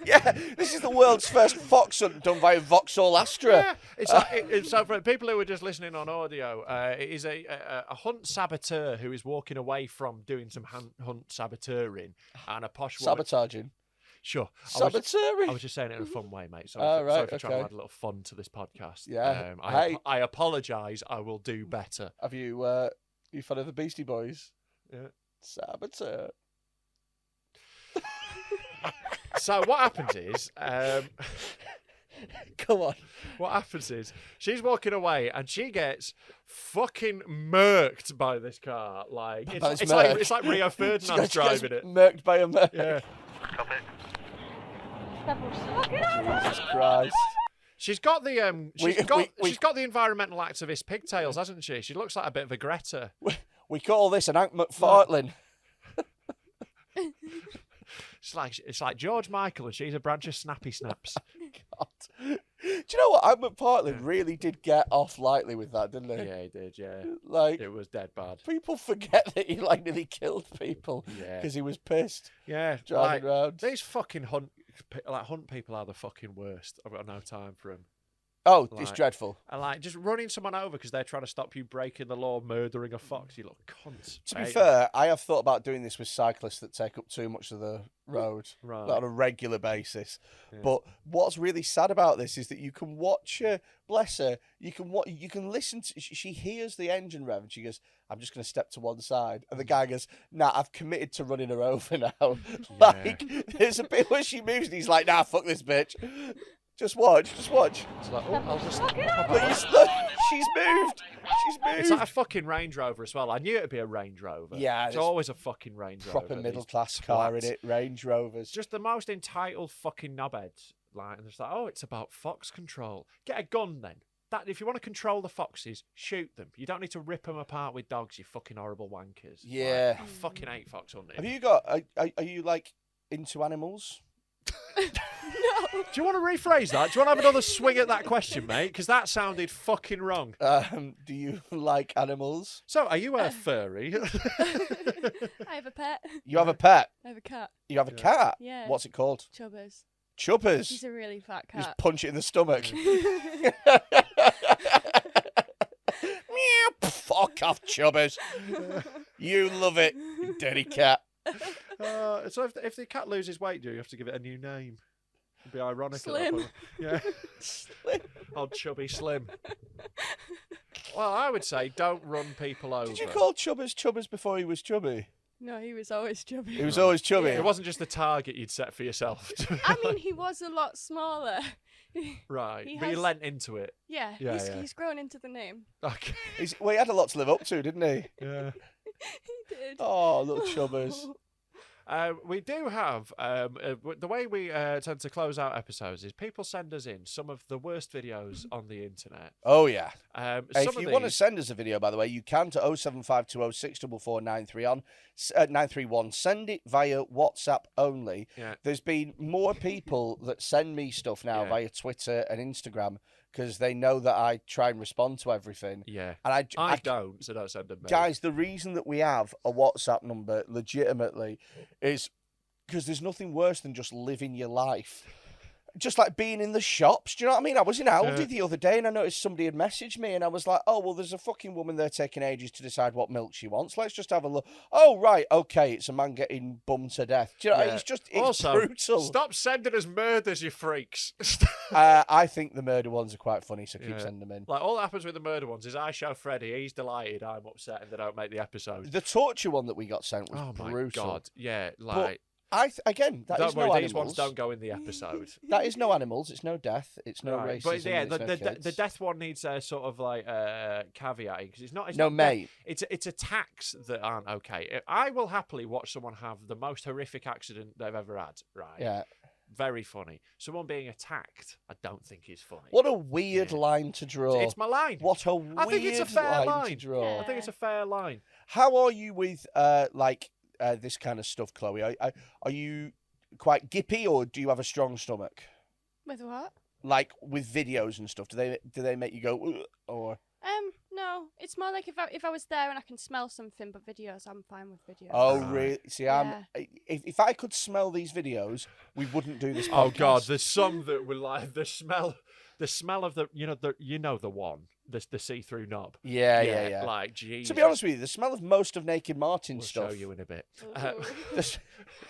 Yeah, this is the world's first fox hunt done by Vauxhall Astra. Yeah, it's like, so for people who are just listening on audio, it is a hunt saboteur who is walking away from doing some hunt saboteuring, and a posh woman. Sabotaging. Sure. Saboteuring. I was just saying it in a fun way, mate. Oh, Sorry, right, for trying to okay. add a little fun to this podcast. Yeah. I apologise. I will do better. Have you you fan of the Beastie Boys? Yeah. Saboteur. So what happens is, Come on. what happens is, she's walking away and she gets fucking murked by this car. Like By this it's Merc. like Rio She Ferdinand's gets driving it. murked by a Merc. Yeah. Jesus Christ. She's got the We- she's got the environmental activist pigtails, hasn't she? She looks like a bit of a Greta. We call this an Hank McFartlane. It's like George Michael and she's a branch of Snappy Snaps. God. Do you know what? Hank McFartlane really did get off lightly with that, didn't he? Yeah, he did. Yeah, Like, it was dead bad. people forget that he like nearly killed people Yeah, because he was pissed yeah. driving around. These fucking hunt people are the fucking worst. I've got no time for them. Oh, it's Like- dreadful. And like just running someone over because they're trying to stop you breaking the law, murdering a fox. You look cunt. To be Hey, fair, I have thought about doing this with cyclists that take up too much of the road right? on a regular basis. Yeah. But what's really sad about this is that you can watch her, bless her, you can listen to, she hears the engine rev and she goes, I'm just going to step to one side. And the guy goes, nah, I've committed to running her over now. Like, there's a bit where she moves and he's like, nah, fuck this bitch. Just watch. It's like, oh, I'll just. Look, look, she's moved. She's moved. It's like a fucking Range Rover as well. I knew it'd be a Range Rover. Yeah, it's it's always a fucking Range Rover. proper these middle class car in twats. it, Range Rovers. Just the most entitled fucking knobheads. Like, and it's like, oh, it's about fox control. Get a gun then. That if you want to control the foxes, shoot them. You don't need to rip them apart with dogs. You fucking horrible wankers. Yeah. Like, I fucking hate fox hunting. Have you got? Are you like into animals? Do you want to rephrase that? Do you want to have another swing at that question, mate? Because that sounded fucking wrong. Do you like animals? So, are you a furry? I have a pet. You have a pet. I have a cat. You have a cat. Yeah. What's it called? Chubbers. Chubbers. He's a really fat You just cat. punch it in the stomach. Meow. Fuck off, Chubbers. You love it, you dirty cat. So if the cat loses weight, do you have to give it a new name? It'd be ironic. at that Slim. point. Yeah. Old chubby Slim. Well, I would say don't run people over. Did you call Chubbers before he was chubby? No, he was always chubby. He was always chubby. It wasn't just the target you'd set for yourself. I mean, he was a lot smaller. Right. He But you has- lent into it. Yeah, Yeah, he's, yeah. he's grown into the name. Okay. Well, he had a lot to live up to, didn't he? Yeah. He did. Oh, little Chubbers. We do have the way we tend to close out episodes is people send us in some of the worst videos on the internet. Oh, yeah. Some If of you want to these- send us a video, by the way, you can to 07520644931. Send it via WhatsApp only. Yeah. There's been more people that send me stuff now Yeah. via Twitter and Instagram because they know that I try and respond to everything. Yeah. And I don't, so don't send them. Guys, the reason that we have a WhatsApp number legitimately is because there's nothing worse than just living your life. Just like being in the shops. Do you know what I mean? I was in Aldi the other day and I noticed somebody had messaged me and I was like, oh, well, there's a fucking woman there taking ages to decide what milk she wants. Let's just have a look. Oh, right. Okay. It's a man getting bummed to death. Do you know? It's also, brutal. Stop sending us murders, you freaks. I think the murder ones are quite funny, so keep sending them in. Like, all that happens with the murder ones is I show Freddie, he's delighted, I'm upset, and they don't make the episode. The torture one that we got sent was Oh, my brutal. God. Yeah, like... Again, that don't is worry, no these animals. ones don't go in the episode. That is no animals. It's no death. It's no Right. racism. But yeah, it's no kids. the death one needs a sort of like caveat because it's not. It's No, not death. mate. It's attacks that aren't okay. I will happily watch someone have the most horrific accident they've ever had. Right. Yeah. Very funny. Someone being attacked, I don't think is funny. What a weird line to draw. It's my line. What a weird I think it's a fair line to line. draw. I think it's a fair line. How are you with this kind of stuff, Chloe? Are you quite gippy, or do you have a strong stomach? With what? Like with videos and stuff, do they make you go "Ugh," or? No. It's more like if I was there and I can smell something, but videos, I'm fine with videos. Oh, Right. really? See, Yeah. if I could smell these videos, we wouldn't do this. Oh God, podcast. there's some that will like the smell of the the one, the see-through knob. Yeah. Like, Jesus. To be honest with you, the smell of most of Naked Martin's we'll stuff. show you in a bit. Ooh. this-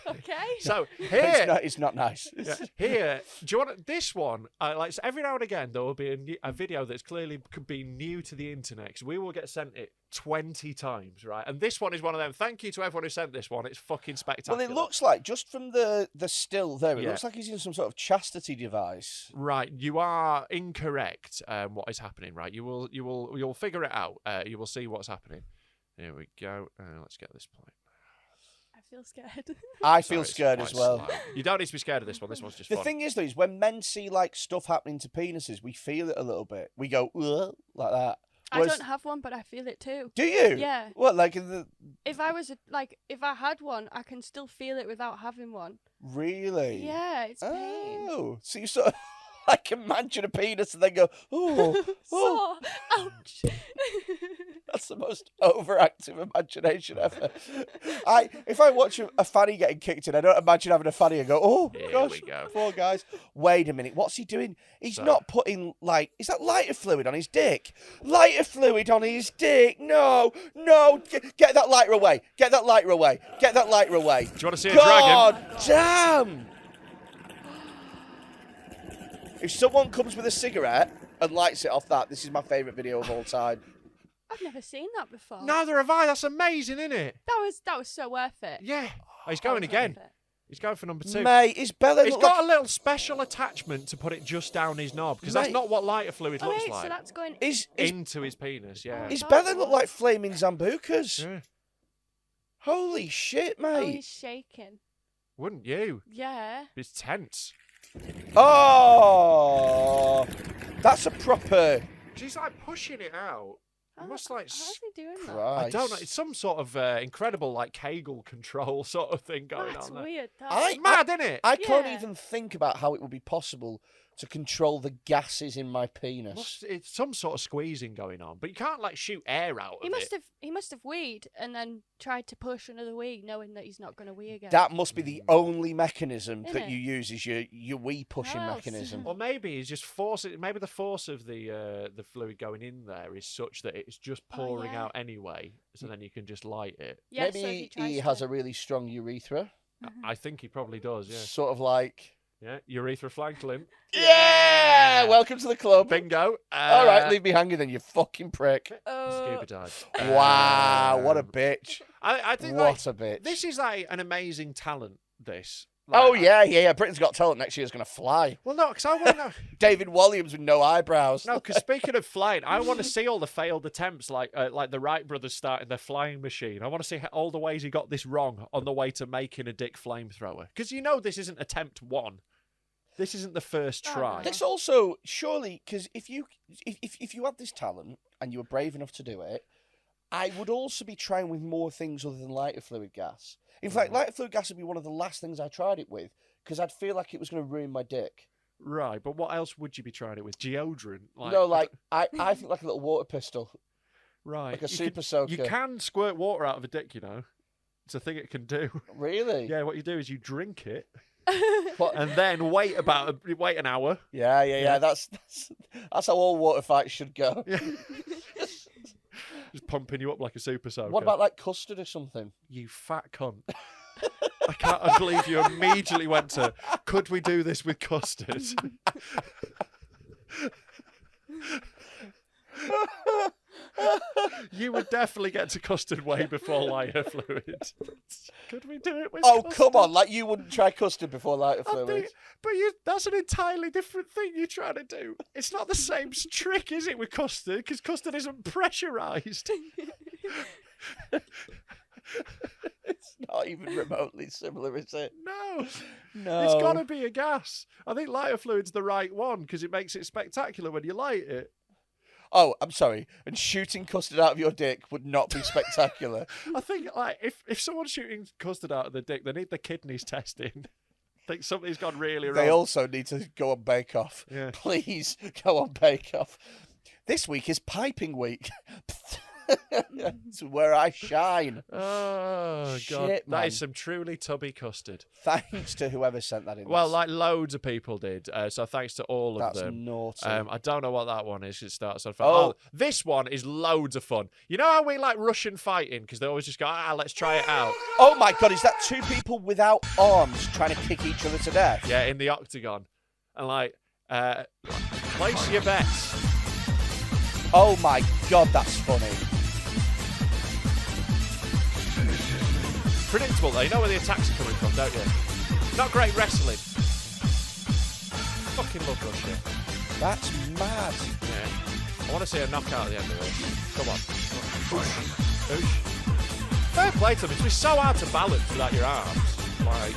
Okay. So here, it's not nice. yeah, here, do you want this one? Like, so every now and again, there will be a video that's clearly could be new to the internet. 'Cause we will get sent it 20 times, right? And this one is one of them. Thank you to everyone who sent this one. It's fucking spectacular. Well, it looks like just from the still there, it Yeah. looks like he's in some sort of chastity device. Right, you are incorrect. What is happening? Right, you'll figure it out. You will see what's happening. Here we go. Let's get this point. I feel scared. I Sorry, feel it's scared quite as well. slow. You don't need to be scared of this one. This one's just The fun. thing is, though, is when men see like stuff happening to penises, we feel it a little bit. We go "Ugh," like that. I Whereas- don't have one, but I feel it too. Do you? Yeah. What, like If I was if I had one, I can still feel it without having one. really? Yeah, it's pain. Oh, so you sort of like imagine a penis and then go, oh, oh. So, ouch. That's the most overactive imagination ever. If I watch a fanny getting kicked in, I don't imagine having a fanny and go, oh, Here gosh, we go. poor guys. Wait a minute, what's he doing? He's So- not putting, is that lighter fluid on his dick? Lighter fluid on his dick? No, get that lighter away. Get that lighter away. Get that lighter away. Do you want to see a God dragon? damn! If someone comes with a cigarette and lights it off that, this is my favourite video of all time. I've never seen that before. Neither have I. That's amazing, isn't it? That was so worth it. Yeah. Oh, he's That going was again. worth it. He's going for number 2. Mate, his belly He's look got like... a little special attachment to put it just down his knob because that's Mate. not what lighter fluid Oh looks wait, like. so that's going. His Into his penis, yeah. his thought belly it look was. like flaming Zambucas. Yeah. Holy shit, Oh, mate. he's shaking. Wouldn't you? Yeah. It's tense. Oh, that's a proper... She's like pushing it out. It must like... How's he doing that? Christ. I don't know. It's some sort of incredible like Kegel control sort of thing going That's on there. weird. I- It's mad, isn't it? I can't Yeah. even think about how it would be possible to control the gases in my penis. It's some sort of squeezing going on, but you can't like shoot air out of it. He must have weed and then tried to push another wee, knowing that he's not going to wee again. That must be the only mechanism that Innit? you use is your wee pushing How else? mechanism. Or maybe he's just forcing. Maybe the force of the fluid going in there is such that it's just Oh, pouring yeah. out anyway, so then you can just light it. Yeah, so if Maybe tries he to- has a really strong urethra. I think he probably does. Yeah. Sort of like... Yeah. Urethra flankling. Yeah! Welcome to the club. Bingo. All right, leave me hanging then, you fucking prick. Scuba dive. Wow, what a bitch. I think What like, a bitch. this is like an amazing talent. This Oh, yeah. Britain's Got Talent next year is going to fly. Well, no, because I want to know. David Williams with no eyebrows. No, because speaking of flying, I want to see all the failed attempts, like the Wright brothers starting their flying machine. I want to see all the ways he got this wrong on the way to making a dick flamethrower. Because this isn't attempt 1. This isn't the first try. This also, surely, because if you had this talent and you were brave enough to do it, I would also be trying with more things other than lighter fluid gas. In fact, lighter fluid gas would be one of the last things I tried it with, because I'd feel like it was going to ruin my dick. Right, but what else would you be trying it with? Deodorant? I think like a little water pistol. Right. Like a super soaker. You can squirt water out of a dick, you know. It's a thing it can do. Really? Yeah, what you do is you drink it. And then wait an hour. Yeah. That's how all water fights should go. Yeah. Just pumping you up like a super soaker. What about like custard or something? You fat cunt. I can't believe you immediately went to, could we do this with custard? You would definitely get to custard way before lighter fluid. Could we do it with custard? Come on, like you wouldn't try custard before lighter fluid. That's an entirely different thing you're trying to do. It's not the same trick, is it, with custard? Because custard isn't pressurised. It's not even remotely similar, is it? No. No. It's got to be a gas. I think lighter fluid's the right one because it makes it spectacular when you light it. Oh, I'm sorry. And shooting custard out of your dick would not be spectacular. I think like if someone's shooting custard out of the dick, they need the kidneys testing. I think something's gone really wrong. They also need to go on Bake Off. Yeah. Please go on Bake Off. This week is piping week. It's where I shine. Oh, God. Shit, man. That is some truly tubby custard. Thanks to whoever sent that in. Well, like loads of people did. So thanks to all of That's them. naughty. I don't know what that one is. It starts on fire. Oh. This one is loads of fun. You know how we like Russian fighting? Because they always just go, let's try it out. Oh, my God. Is that two people without arms trying to kick each other to death? Yeah, in the octagon. And like, place your bets. Oh, my God. That's funny. Predictable though, you know where the attacks are coming from, don't you? Not great wrestling. Fucking love Russia. That's mad. Yeah. I want to see a knockout at the end of this. Come on. Oosh. Fair play to them. It's so hard to balance without your arms. Like,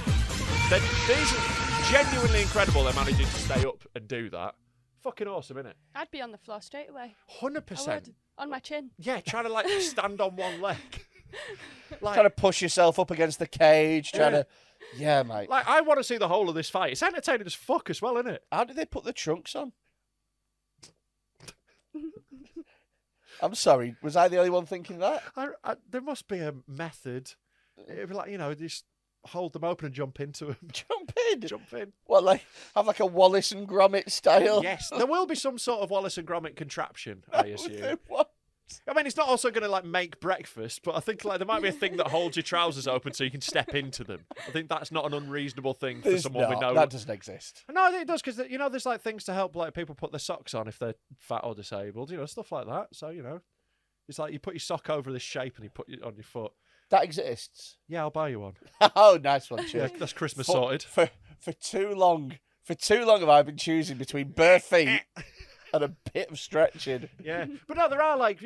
these are genuinely incredible. They're managing to stay up and do that. Fucking awesome, isn't it? I'd be on the floor straight away. 100%. I would. On my chin. Yeah, trying to like stand on one leg. Like, Trying to push yourself up against the cage, Yeah, mate. Like, I want to see the whole of this fight. It's entertaining as fuck as well, isn't it? How did they put the trunks on? I'm sorry. Was I the only one thinking that? There must be a method. It'd be like, just hold them open and jump into them. Jump in. Jump in. What, like, have like a Wallace and Gromit style? Yes. There will be some sort of Wallace and Gromit contraption, I assume. What? I mean, it's not also going to like make breakfast, but I think like there might be a thing that holds your trousers open so you can step into them. I think that's not an unreasonable thing for someone with no. That doesn't exist. No, I think it does because there's like things to help like people put their socks on if they're fat or disabled, stuff like that. So it's like you put your sock over this shape and you put it on your foot. That exists. Yeah, I'll buy you one. Oh, nice one, cheers. Yeah, that's Christmas sorted. For too long have I been choosing between bare feet and a bit of stretching. Yeah, but no, there are like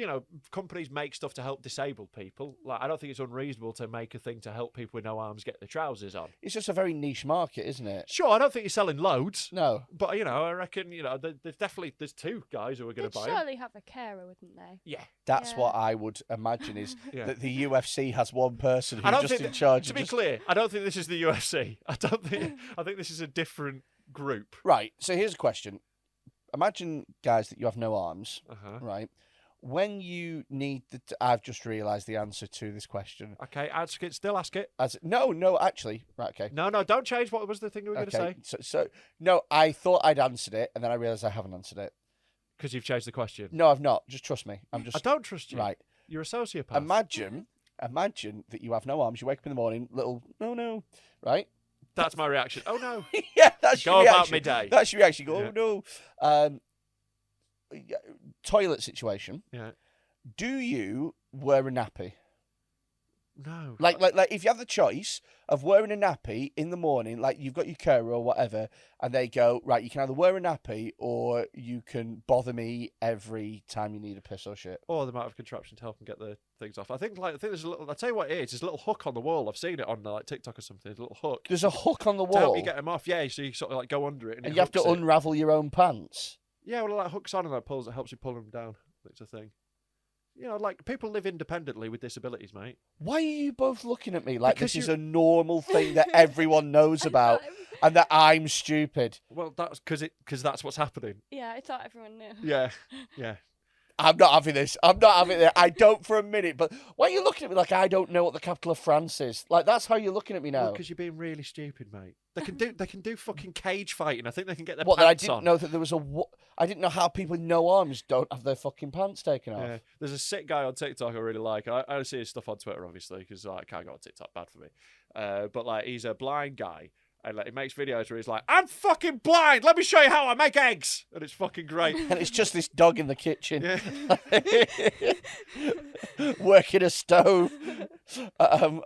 companies make stuff to help disabled people. Like I don't think it's unreasonable to make a thing to help people with no arms get their trousers on. It's just a very niche market, isn't it? Sure, I don't think you're selling loads. No, but I reckon there's two guys who are going to buy They'd them. surely have a carer, wouldn't they? Yeah, that's what I would imagine is that the UFC has one person who's just in charge. To be clear, I don't think this is the UFC. I think this is a different group. Right. So here's a question. Imagine, guys, that you have no arms, right? When you need I've just realised the answer to this question. Okay, ask it. Still ask it. No, actually. Right, okay. No, don't change. What was the thing you were going to say? No, I thought I'd answered it, and then I realised I haven't answered it. Because you've changed the question. No, I've not. Just trust me. I don't trust you. Right. You're a sociopath. Imagine that you have no arms. You wake up in the morning, no, right? That's my reaction. Oh, no. Yeah, that's your reaction. Go about midday. That's your reaction. Go, oh, no. Toilet situation. Yeah. Do you wear a nappy? No. Like if you have the choice of wearing a nappy in the morning, like you've got your carer or whatever, and they go, right, you can either wear a nappy or you can bother me every time you need a piss or shit. Or they might have contraption to help them get the things off. I think there's a little. I'll tell you what it is. There's a little hook on the wall. I've seen it on like TikTok or something. There's a little hook. There's a hook on the To help wall, you get them off. Yeah, so you sort of like go under it, and it you have to hooks it. unravel your own pants. Yeah, well, like hooks on and that pulls. It helps you pull them down. It's a thing. You know, like people live independently with disabilities, mate. Why are you both looking at me like Because this is a normal thing that everyone knows about, and that I'm stupid? Well, that's because that's what's happening. Yeah, I thought everyone knew. Yeah, yeah. I'm not having this. I'm not having it. I don't for a minute. But why are you looking at me like I don't know what the capital of France is? Like that's how you're looking at me now. Because you're being really stupid, mate. They can do fucking cage fighting. I think they can get their What? That I pants didn't on. know that there was a. I didn't know how people with no arms don't have their fucking pants taken off. Yeah. There's a sick guy on TikTok I really like. I see his stuff on Twitter, obviously, because I can't go on TikTok, bad for me. But like, he's a blind guy, and like, he makes videos where he's like, "I'm fucking blind. Let me show you how I make eggs," and it's fucking great. And it's just this dog in the kitchen Yeah. working a stove.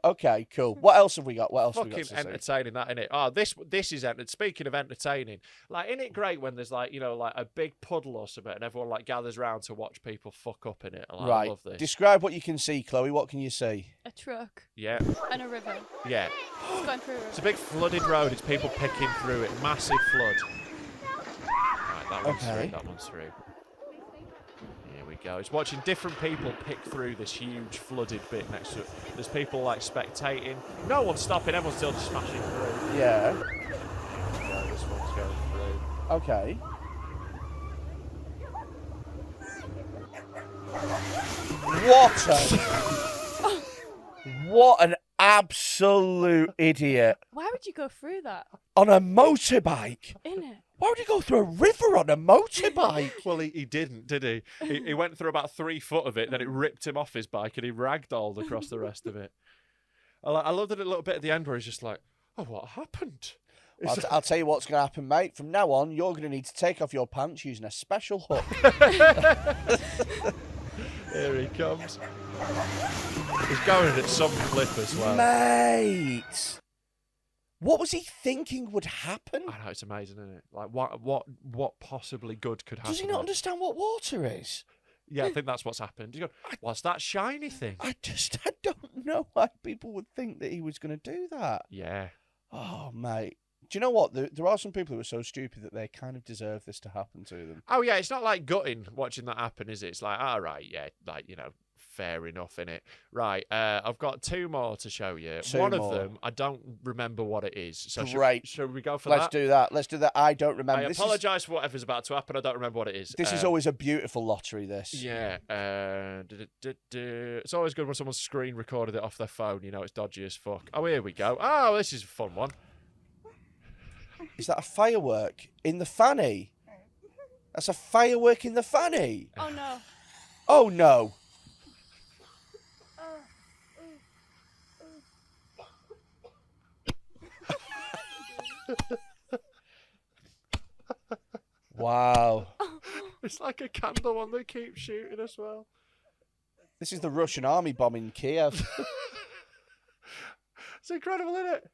Okay, cool. What else have we got? What else have we Fucking got to say? entertaining, that, innit? Oh, this is speaking of entertaining, like, isn't it great when there's like, you know, like a big puddle or something, and everyone like gathers round to watch people fuck up in it? Like, I Right. love this. Describe what you can see, Chloe. What can you see? A truck Yeah, and a river. yeah. It's going through a It's a river. big flooded road. It's people picking through it. Massive flood. Right, that one's Okay. through. That one's through. Here we go. It's watching different people pick through this huge flooded bit next to it. There's people like spectating. No one's stopping. Everyone's still just smashing through. Yeah. Yeah, this one's going through. Okay. What an absolute idiot Why would you go through that? on a motorbike. Innit? Why would you go through a river on a motorbike? Well, he didn't, did he? He went through about 3 foot of it, then it ripped him off his bike, and he ragdolled across the rest of it. I loved it a little bit at the end where he's just like, "Oh, what happened?" I'll tell you what's going to happen, mate. From now on, you're going to need to take off your pants using a special hook. Here he comes. He's going at some clip as well. Mate! What was he thinking would happen? I know, it's amazing, isn't it? Like, what possibly good could happen? Does he not understand what water is? Yeah, I think that's what's happened. You go, what's that shiny thing? I don't know why people would think that he was going to do that. Yeah. Oh, mate. Do you know what? There are some people who are so stupid that they kind of deserve this to happen to them. Oh, yeah, it's not like gutting watching that happen, is it? It's like, all right, yeah, like, you know, fair enough, innit? Right, I've got 2 more to show you. One more. of them, I don't remember what it is. So Great. Should we go for Let's that? do that. Let's do that. I don't remember. I apologise for whatever's about to happen. I don't remember what it is. This is always a beautiful lottery, this. Yeah. It's always good when someone's screen recorded it off their phone. You know, it's dodgy as fuck. Oh, here we go. Oh, this is a fun one. Is that a firework in the fanny? That's a firework in the fanny. Oh no. Oh, no. Wow. It's like a candle one they keep shooting as well. This is the Russian army bombing Kiev. It's incredible, isn't it?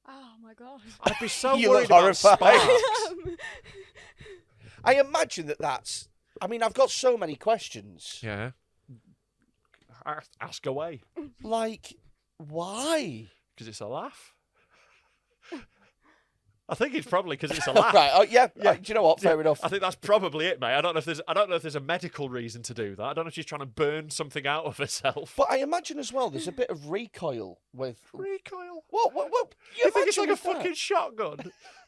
Oh my god. I'd be so You worried look about horrified. sparks. I imagine that's... I mean, I've got so many questions. Yeah. Ask away. Like, why? Because it's a laugh. I think it's probably because it's a laugh. Right. Oh, yeah. Yeah. Do you know what? Fair enough. I think that's probably it, mate. I don't know if there's a medical reason to do that. I don't know if she's trying to burn something out of herself. But I imagine as well, there's a bit of recoil with... Recoil. What? You think it's like imagine a with that? fucking shotgun?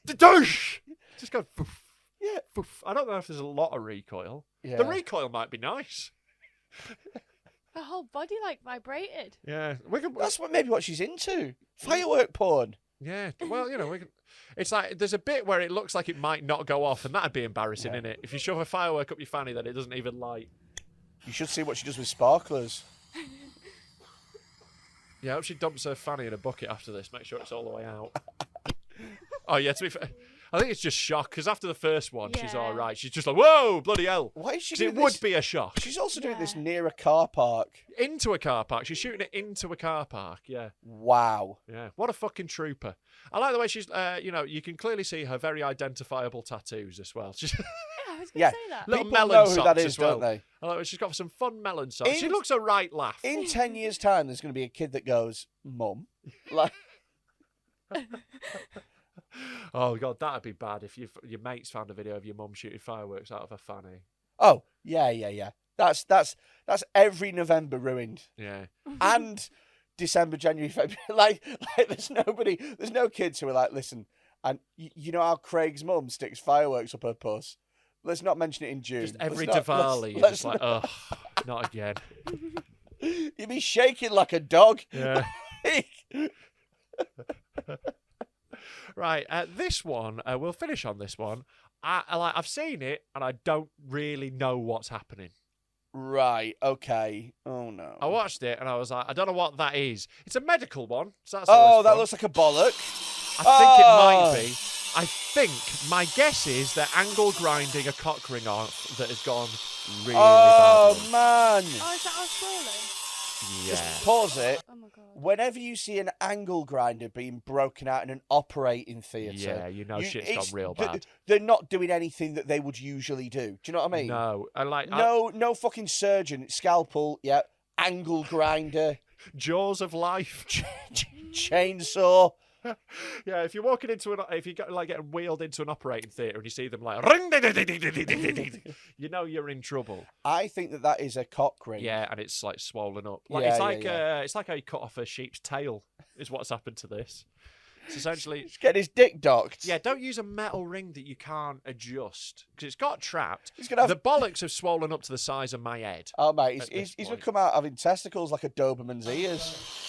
Doosh! Just go. Poof, Yeah. poof. I don't know if there's a lot of recoil. Yeah. The recoil might be nice. Her whole body like vibrated. Yeah, we can. That's maybe what she's into. Firework porn. Yeah, well, you know, we can. It's like there's a bit where it looks like it might not go off, and that'd be embarrassing, Yeah. innit? If you shove a firework up your fanny, then it doesn't even light. You should see what she does with sparklers. Yeah, I hope she dumps her fanny in a bucket after this. Make sure it's all the way out. Oh yeah, to be fair, I think it's just shock because after the first one, she's Yeah. all right. She's just like, whoa, bloody hell. Why is she 'Cause doing it this? would be a shock. She's also doing this Yeah. near a car park. Into a car park. She's shooting it into a car park. Yeah. Wow. Yeah. What a fucking trooper. I like the way she's, you can clearly see her very identifiable tattoos as well. She's Yeah, I was going Yeah. to say that. little People melon know who socks that is, as well. don't they? I like, she's got some fun melon socks. She In- looks a right laugh. In 10 years' time, there's going to be a kid that goes, Mum. Like, Oh god, that'd be bad if your mates found a video of your mum shooting fireworks out of a fanny. oh, yeah. That's every November ruined. Yeah. And December, January, February. Like there's no kids who are like, listen, and you know how Craig's mum sticks fireworks up her puss? Let's not mention it in June. Just every Let's not- Diwali, you're let's just like, ugh, not again. You'd be shaking like a dog. Yeah. Right, this one, we'll finish on this one. I've seen it and I don't really know what's happening. Right, okay. Oh no. I watched it and I was like, I don't know what that is. It's a medical one, so that's Oh, always that fun. looks like a bollock. I think it Oh. might be. I think my guess is they're angle grinding a cock ring off that has gone really Oh badly. man. Oh, is that how swollen? Yeah. Just pause it. Oh my god. Whenever you see an angle grinder being broken out in an operating theatre, Yeah, you know shit's gone it's- real th- bad. They're not doing anything that they would usually do. Do you know what I mean? No, and like No fucking surgeon, scalpel, yeah, angle grinder, Jaws of life. chainsaw. Yeah, if you're walking into if you get like getting wheeled into an operating theatre and you see them like ring, you know you're in trouble. I think that is a cock ring. Yeah, and it's like swollen up. Like Yeah, it's yeah, like yeah. it's like how you cut off a sheep's tail. Is what's happened to this. It's essentially. Just get his dick docked. Yeah, don't use a metal ring that you can't adjust because it's got trapped. He's gonna have... The bollocks have swollen up to the size of my head. Oh mate, at he's this gonna point. come out having testicles like a Doberman's ears.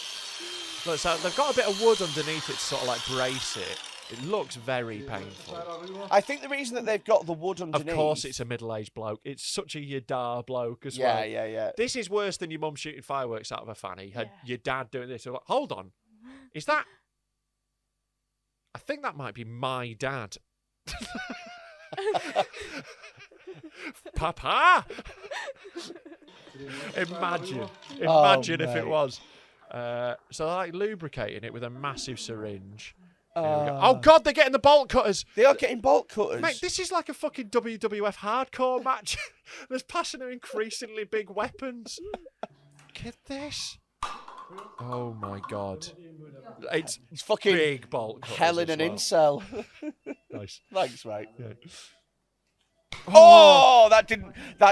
Look, so they've got a bit of wood underneath it to sort of like brace it. It looks very painful. I think the reason that they've got the wood underneath. Of course, it's a middle-aged bloke. It's such a Yadar bloke as Yeah, well. yeah. This is worse than your mum shooting fireworks out of a fanny. Yeah. Your dad doing this. You're like, hold on, is that? I think that might be my dad. Papa. Imagine if it mate. was. So they're like lubricating it with a massive syringe. Here we go. Uh, Oh God, they're getting the bolt cutters. They are getting bolt cutters. Mate, this is like a fucking WWF hardcore match. They're passing her increasingly big weapons. Get this. Oh my God. It's fucking big bolt cutters. Helen as and well. incel. Nice. Thanks, mate. Yeah. Oh, that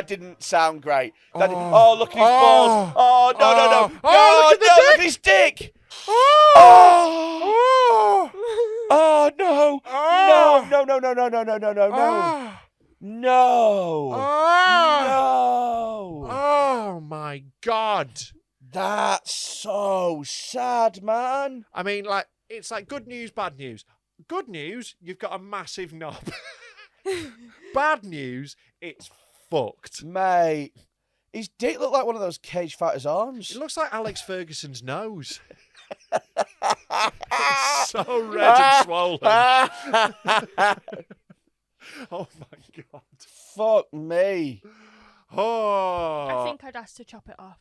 didn't sound great. Oh, look at his balls. Oh, no. Oh, look at the Look at his dick. Oh! Oh, no. Oh! No. No. No. Oh my God. That's so sad, man. I mean, like, it's like good news, bad news. Good news, you've got a massive knob. Bad news, it's fucked. Mate, his dick looked like one of those cage fighters' arms. It looks like Alex Ferguson's nose. It's so red and swollen. Oh my God. Fuck me. Oh. I think I'd ask to chop it off.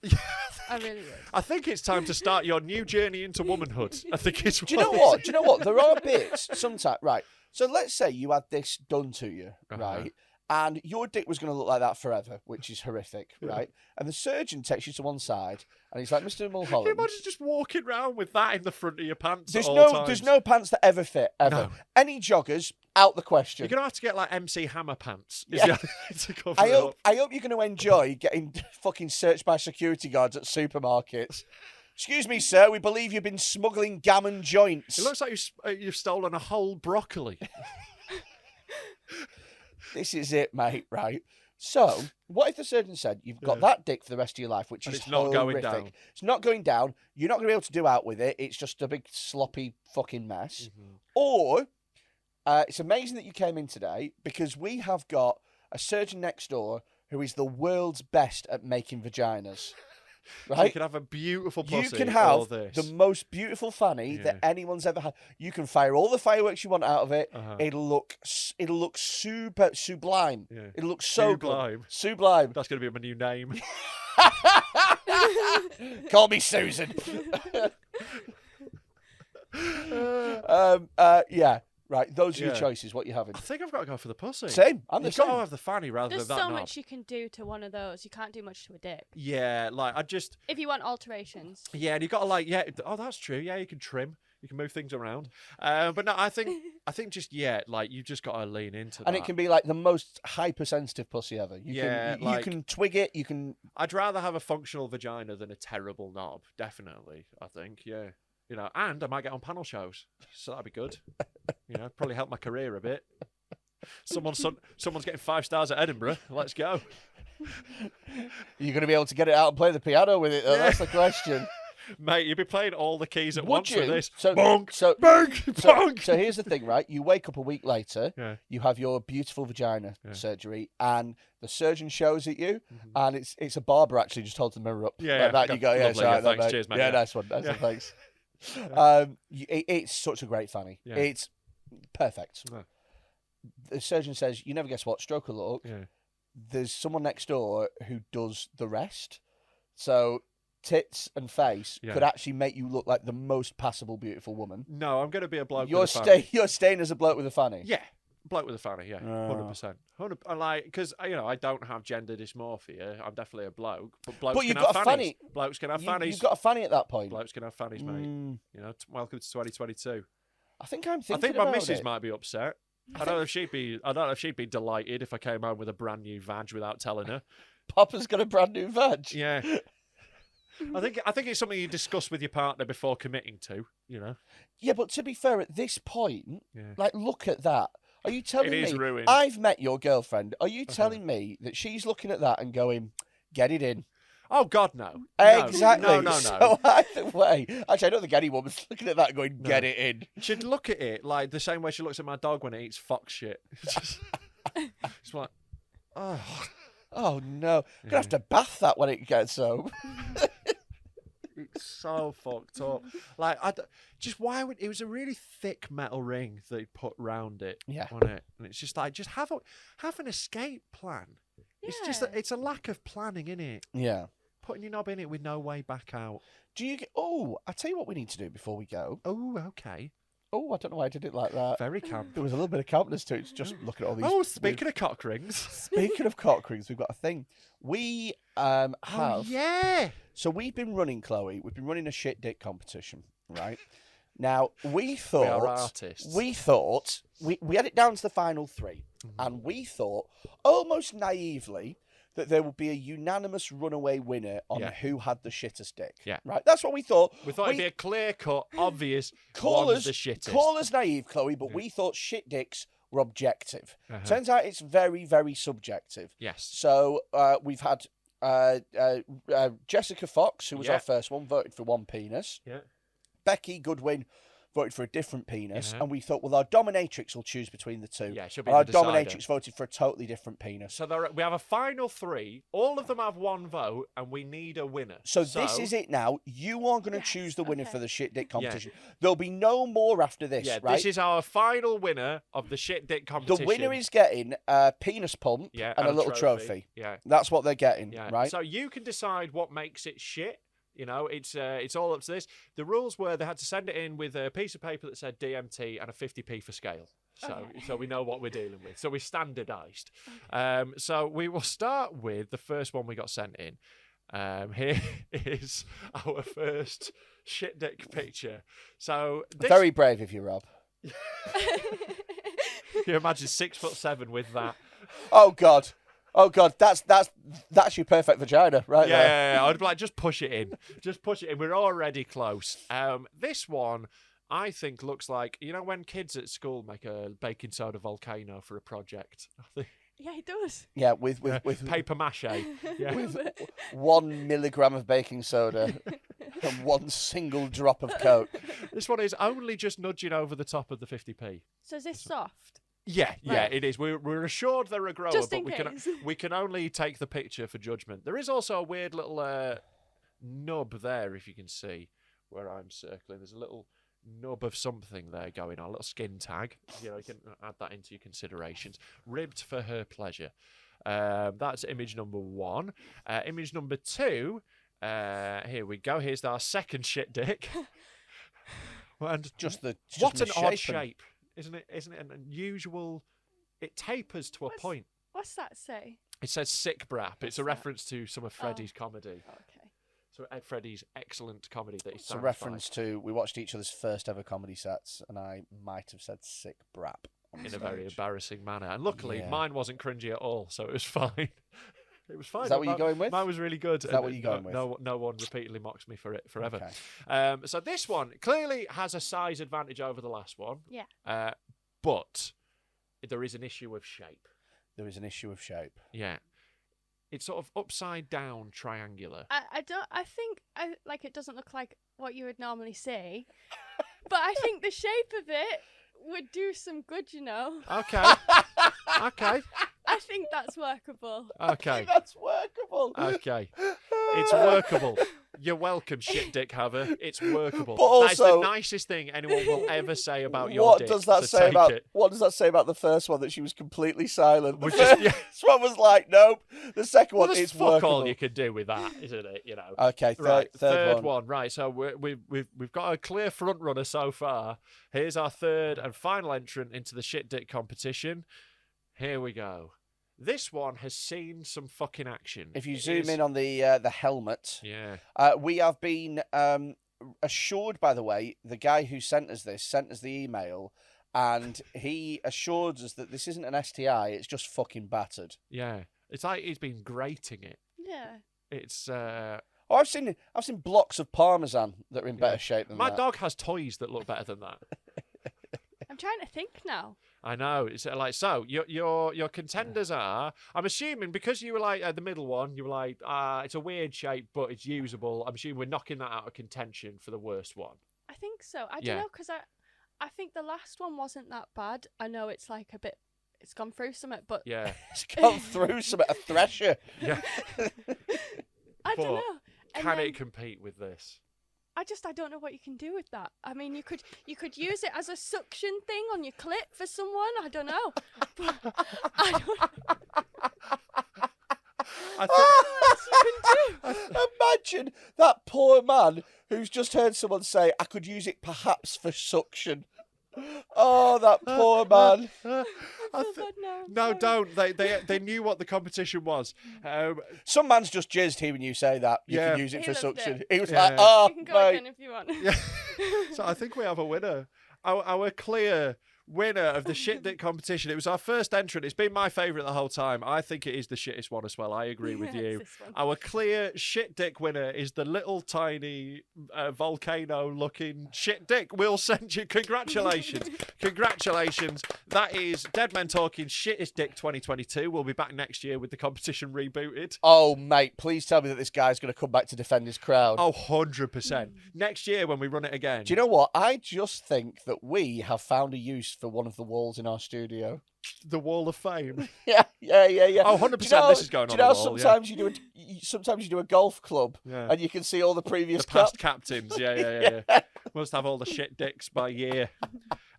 I really would. I think it's time to start your new journey into womanhood. I think it's. Do you know what? Do you know what? There are bits sometimes. Right. So let's say you had this done to you, right? And your dick was going to look like that forever, which is horrific, right? And the surgeon takes you to one side, and he's like, "Mr. Can you Mulholland, imagine just walking around with that in the front of your pants? there's at all no, times? there's no pants that ever fit ever. No. Any joggers out the question." You're gonna have to get like MC Hammer pants. Is Yeah. the only way to cover I it hope up. you're going to enjoy getting fucking searched by security guards at supermarkets. Excuse me, sir. We believe you've been smuggling gammon joints. It looks like you've stolen a whole broccoli. This is it, mate, right? So, what if the surgeon said you've got that dick for the rest of your life, which And is it's not going horrific. down. It's not going down. You're not going to be able to do out with it. It's just a big sloppy fucking mess. Mm-hmm. Or, it's amazing that you came in today because we have got a surgeon next door who is the world's best at making vaginas. So right? you can have a beautiful pussy. You can or have this. the most beautiful fanny that anyone's ever had. You can fire all the fireworks you want out of it. It'll look super sublime. Yeah. It'll look so Sublime. good. Sublime. That's going to be my new name. Call me Susan. Yeah. Right, those are your choices. What you having? I think I've got to go for the pussy. Same. I'm the You've got same. to have the fanny rather There's than that so knob. much you can do to one of those. You can't do much to a dick. Yeah, like I just. If you want alterations. Yeah, and you got to like Oh, that's true. Yeah, you can trim. You can move things around. But no, I think just like you've just got to lean into that. And it can be like the most hypersensitive pussy ever. You like- can twig it. You can. I'd rather have a functional vagina than a terrible knob. Definitely, I think. Yeah. You know, and I might get on panel shows, so that'd be good. You know, probably help my career a bit. Someone's getting 5 stars at Edinburgh. Let's go. You're going to be able to get it out and play the piano with it, though. Yeah. That's the question. Mate, you'd be playing all the keys at Would once you? with this. So, Bonk, so, bonk, so, bonk. so here's the thing, right? You wake up a week later, Yeah. you have your beautiful vagina surgery, and the surgeon shows at you, and it's a barber actually just holds the mirror up. Yeah, like that. yeah. You go, yeah, Lovely, it's all right, thanks, mate. cheers, mate, Yeah, yeah. nice one, Yeah. thanks. It's such a great fanny. Yeah. It's perfect. Yeah. The surgeon says, you never guess what, stroke a look. Yeah. There's someone next door who does the rest. So tits and face could actually make you look like the most passable, beautiful woman. No, I'm going to be a bloke You're with a fanny. you're staying as a bloke with a fanny. Yeah, bloke with a fanny. Yeah, 100%. I like because I don't have gender dysmorphia. I'm definitely a bloke, but blokes But can you've have got a fannies. fanny. Blokes can have fannies. You've got a fanny at that point. Blokes can have fannies, mate. You know, welcome to 2022. I think I'm I thinking think my about missus it. might be upset. I don't know if she'd be delighted if I came home with a brand new vag without telling her. Papa's got a brand new veg. Yeah. I think it's something you discuss with your partner before committing to, you know. Yeah, but to be fair, at this point, like, look at that. Are you telling It me? is ruined. I've met your girlfriend. Are you telling me that she's looking at that and going, "Get it in"? Oh God, no. Exactly. No. So either way, actually, I don't think any woman's looking at that and going, "Get it in." She'd look at it like the same way she looks at my dog when it eats fox shit. It's like, Oh no, I'm gonna have to bath that when it gets home. it's so fucked up. Like, why would it was a really thick metal ring that he put round it, on it, and it's just like just have an escape plan. It's just it's a lack of planning, innit? Yeah. Putting your knob in it with no way back out. Do you get? Oh, I tell you what we need to do before we go. Oh, okay. Oh, I don't know why I did it like that. Very camp. There was a little bit of campness to it. It's just looking at all these. Oh, speaking of cock rings. Speaking of cock rings, we've got a thing. We have. Oh, yeah. So we've been running, Chloe. We've been running a shit dick competition, right? Now we thought We are artists. we thought we had it down to the final 3, and we thought almost naively that there would be a unanimous runaway winner on who had the shittest dick. Yeah. Right. That's what we thought. We thought it'd be a clear-cut, obvious Call one's us the shittest. Call us naive, Chloe, but we thought shit dicks were objective. Turns out it's very, very subjective. Yes. So we've had Jessica Fox, who was our first one, voted for one penis. Yeah. Becky Goodwin voted for a different penis, and we thought, well, our dominatrix will choose between the two. Yeah, she'll be and our the decider. dominatrix voted for a totally different penis. So we have a final 3. All of them have 1 vote, and we need a winner. So this is it now. You are going to choose the winner for the shit dick Yeah. competition. There'll be no more after this, Yeah, right? this is our final winner of the shit dick The competition. winner is getting a penis pump and a little trophy. Yeah. That's what they're getting, Yeah. right? So you can decide what makes it shit. You know, it's all up to this. The rules were they had to send it in with a piece of paper that said DMT and a 50p for scale. So we know what we're dealing with. So we standardised. So we will start with the first one we got sent in. Here is our first shit dick picture. So this, Very brave of you, Rob. you imagine 6'7" with that. Oh God, that's your perfect vagina, right there. Yeah, I'd be like, just push it in. Just push it in. We're already close. This one, I think, looks like, you know, when kids at school make a baking soda volcano for a project. I think. Yeah, he does. Yeah, with Paper mache. Yeah. with 1 milligram of baking soda and 1 single drop of Coke. This one is only just nudging over the top of the 50p. So is this soft? Yeah, Right. it is. We're assured they're a grower, Just but in case. we can only take the picture for judgment. There is also a weird little nub there, if you can see where I'm circling. There's a little nub of something there going on, a little skin tag. You can add that into your considerations. Ribbed for her pleasure. That's image number 1. Image number 2. Here we go. Here's our second shit dick. And what an odd shape, isn't it? Isn't it an unusual? It tapers to a point. What's that say? It says sick brap. It's a reference to some of Freddy's comedy. Okay. So Freddy's excellent comedy that he It's a reference to, we watched each other's first ever comedy sets, and I might have said sick brap in a very embarrassing manner. And luckily, mine wasn't cringy at all, so it was fine. It was fine. Is that what you're going with? Mine was really good. Is that what you're going with? No one repeatedly mocks me for it forever. Okay. So this one clearly has a size advantage over the last one. Yeah. But there is an issue of shape. There is an issue of shape. Yeah. It's sort of upside down, triangular. I think it doesn't look like what you would normally see, but I think the shape of it would do some good, Okay. Okay. I think that's workable. Okay. That's workable. Okay. It's workable. You're welcome, shit dick haver. It's workable. But also, that's the nicest thing anyone will ever say about your what dick. Does that say about it. What does that say about the first one, that she was completely silent? The first one was like, nope. The second one is fuck workable. all you can do with that, isn't it? Okay, third one. Right, so we've got a clear front runner so far. Here's our third and final entrant into the shit dick competition. Here we go. This one has seen some fucking action. If you zoom in on the helmet, we have been assured, by the way, the guy who sent us the email, and he assured us that this isn't an STI, it's just fucking battered. Yeah, it's like he's been grating it. Yeah. It's. I've seen blocks of parmesan that are in better shape than my that. dog has toys that look better than that. I'm trying to think now. I know. It's like, so your contenders are, I'm assuming, because you were like the middle one, you were like, it's a weird shape, but it's usable. I'm assuming we're knocking that out of contention for the worst one. I think so. I don't know, because I think the last one wasn't that bad. I know it's like a bit, it's gone through something, but yeah, it's gone through something, a thresher. Yeah. I don't know. Can it compete with this? I don't know what you can do with that. I mean, you could use it as a suction thing on your clit for someone. I don't know. But I don't know. Imagine that poor man who's just heard someone say, I could use it perhaps for suction. Oh, that poor man. No, don't. They knew what the competition was. Some man's just jizzed hearing you say that. You can use it for loved suction. it. He was like, oh, you can go mate. again if you want. Yeah. So I think we have a winner. Our clear winner of the shit dick competition. It was our first entrant. It's been my favourite the whole time. I think it is the shittest one as well. I agree with you. Our clear shit dick winner is the little tiny volcano looking shit dick. We'll send you congratulations. Congratulations. That is Dead Men Talking Shittest Dick 2022. We'll be back next year with the competition rebooted. Oh, mate, please tell me that this guy's going to come back to defend his crown. Oh, 100%. Next year when we run it again. Do you know what? I just think that we have found a use for one of the walls in our studio. The Wall of Fame. Yeah. Oh, 100% this is going on. Do you know the wall, sometimes you do a golf club and you can see all the previous past captains. Yeah. Must have all the shit dicks by year.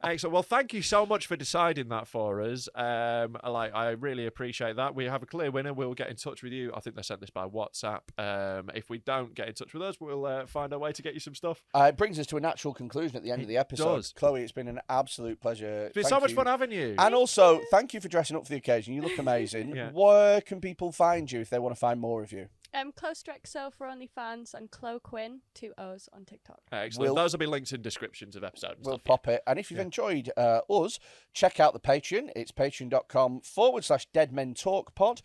Excellent. Well, thank you so much for deciding that for us. I really appreciate that. We have a clear winner. We'll get in touch with you. I think they sent this by WhatsApp. If we don't get in touch with us, we'll find a way to get you some stuff. It brings us to a natural conclusion at the end of the episode. Does. Chloe, it's been an absolute pleasure. It's been so much fun having you. And also, thank you for dressing up for the occasion. You look amazing. Where can people find you if they want to find more of you? Close Drexel for OnlyFans and Chloe Quinn, 2 O's on TikTok. Excellent. Those will be linked in descriptions of episodes. We'll pop it. And if you've enjoyed us, check out the Patreon. It's patreon.com/deadmentalkpod.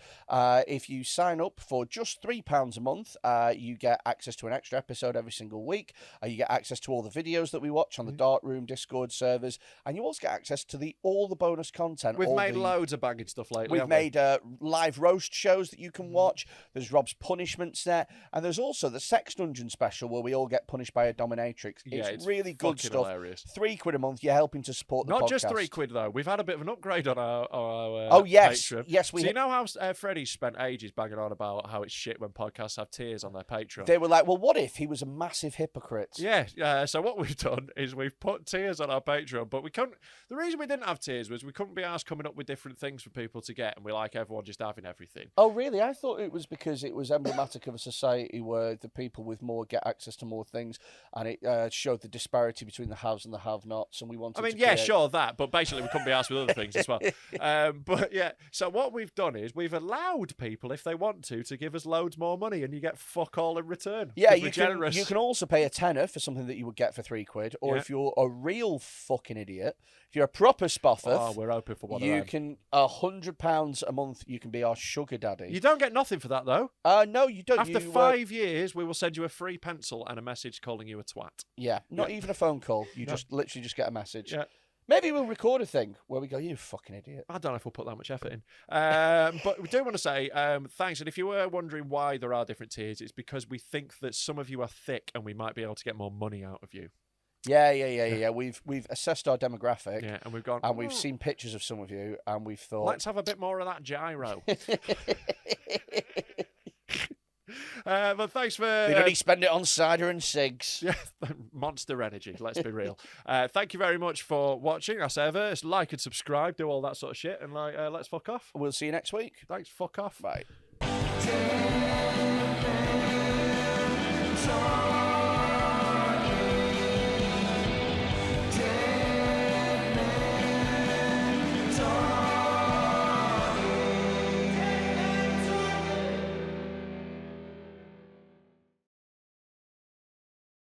If you sign up for just £3 a month, you get access to an extra episode every single week. You get access to all the videos that we watch on the Dark Room Discord servers. And you also get access to all the bonus content. We've made loads of banging stuff lately. We've made live roast shows that you can watch. There's Rob's punishments there. And there's also the Sex Dungeon special where we all get punished by a dominatrix. Yeah, it's really good fucking stuff. hilarious. £3 a month. You're helping to support the podcast. Not just £3, though. We've had a bit of an upgrade on our oh, yes. Patreon. Yes, So you know how Freddie spent ages banging on about how it's shit when podcasts have tiers on their Patreon? They were like, well, what if he was a massive hypocrite? Yeah, so what we've done is we've put tiers on our Patreon, but we couldn't. The reason we didn't have tiers was we couldn't be asked coming up with different things for people to get, and we like everyone just having everything. Oh, really? I thought it was because it was emblematic of a society where the people with more get access to more things, and it showed the disparity between the haves and the have-nots, and we wanted to yeah, create... sure, that, but basically we couldn't be asked with other things as well. But yeah, so what we've done is we've allowed people, if they want to give us loads more money, and you get fuck all in return. Yeah, you can also pay a tenner for something that you would get for £3, or if you're a real fucking idiot, if you're a proper spoffer, we're open for one you of them. can £100 a month. You can be our sugar daddy. You don't get nothing for that though. No, you don't. After 5 years, we will send you a free pencil and a message calling you a twat. Yeah, not even a phone call. You just literally just get a message. Yeah. Maybe we'll record a thing where we go, you fucking idiot. I don't know if we'll put that much effort in. But we do want to say thanks. And if you were wondering why there are different tiers, it's because we think that some of you are thick and we might be able to get more money out of you. Yeah. We've assessed our demographic. Yeah, and we've gone. And we've seen pictures of some of you, and we've thought, let's have a bit more of that gyro. But thanks for... We'd only spend it on cider and cigs. Yeah, Monster Energy, let's be real. Thank you very much for watching, as ever. Like and subscribe, do all that sort of shit, and let's fuck off. We'll see you next week. Thanks, fuck off. Bye.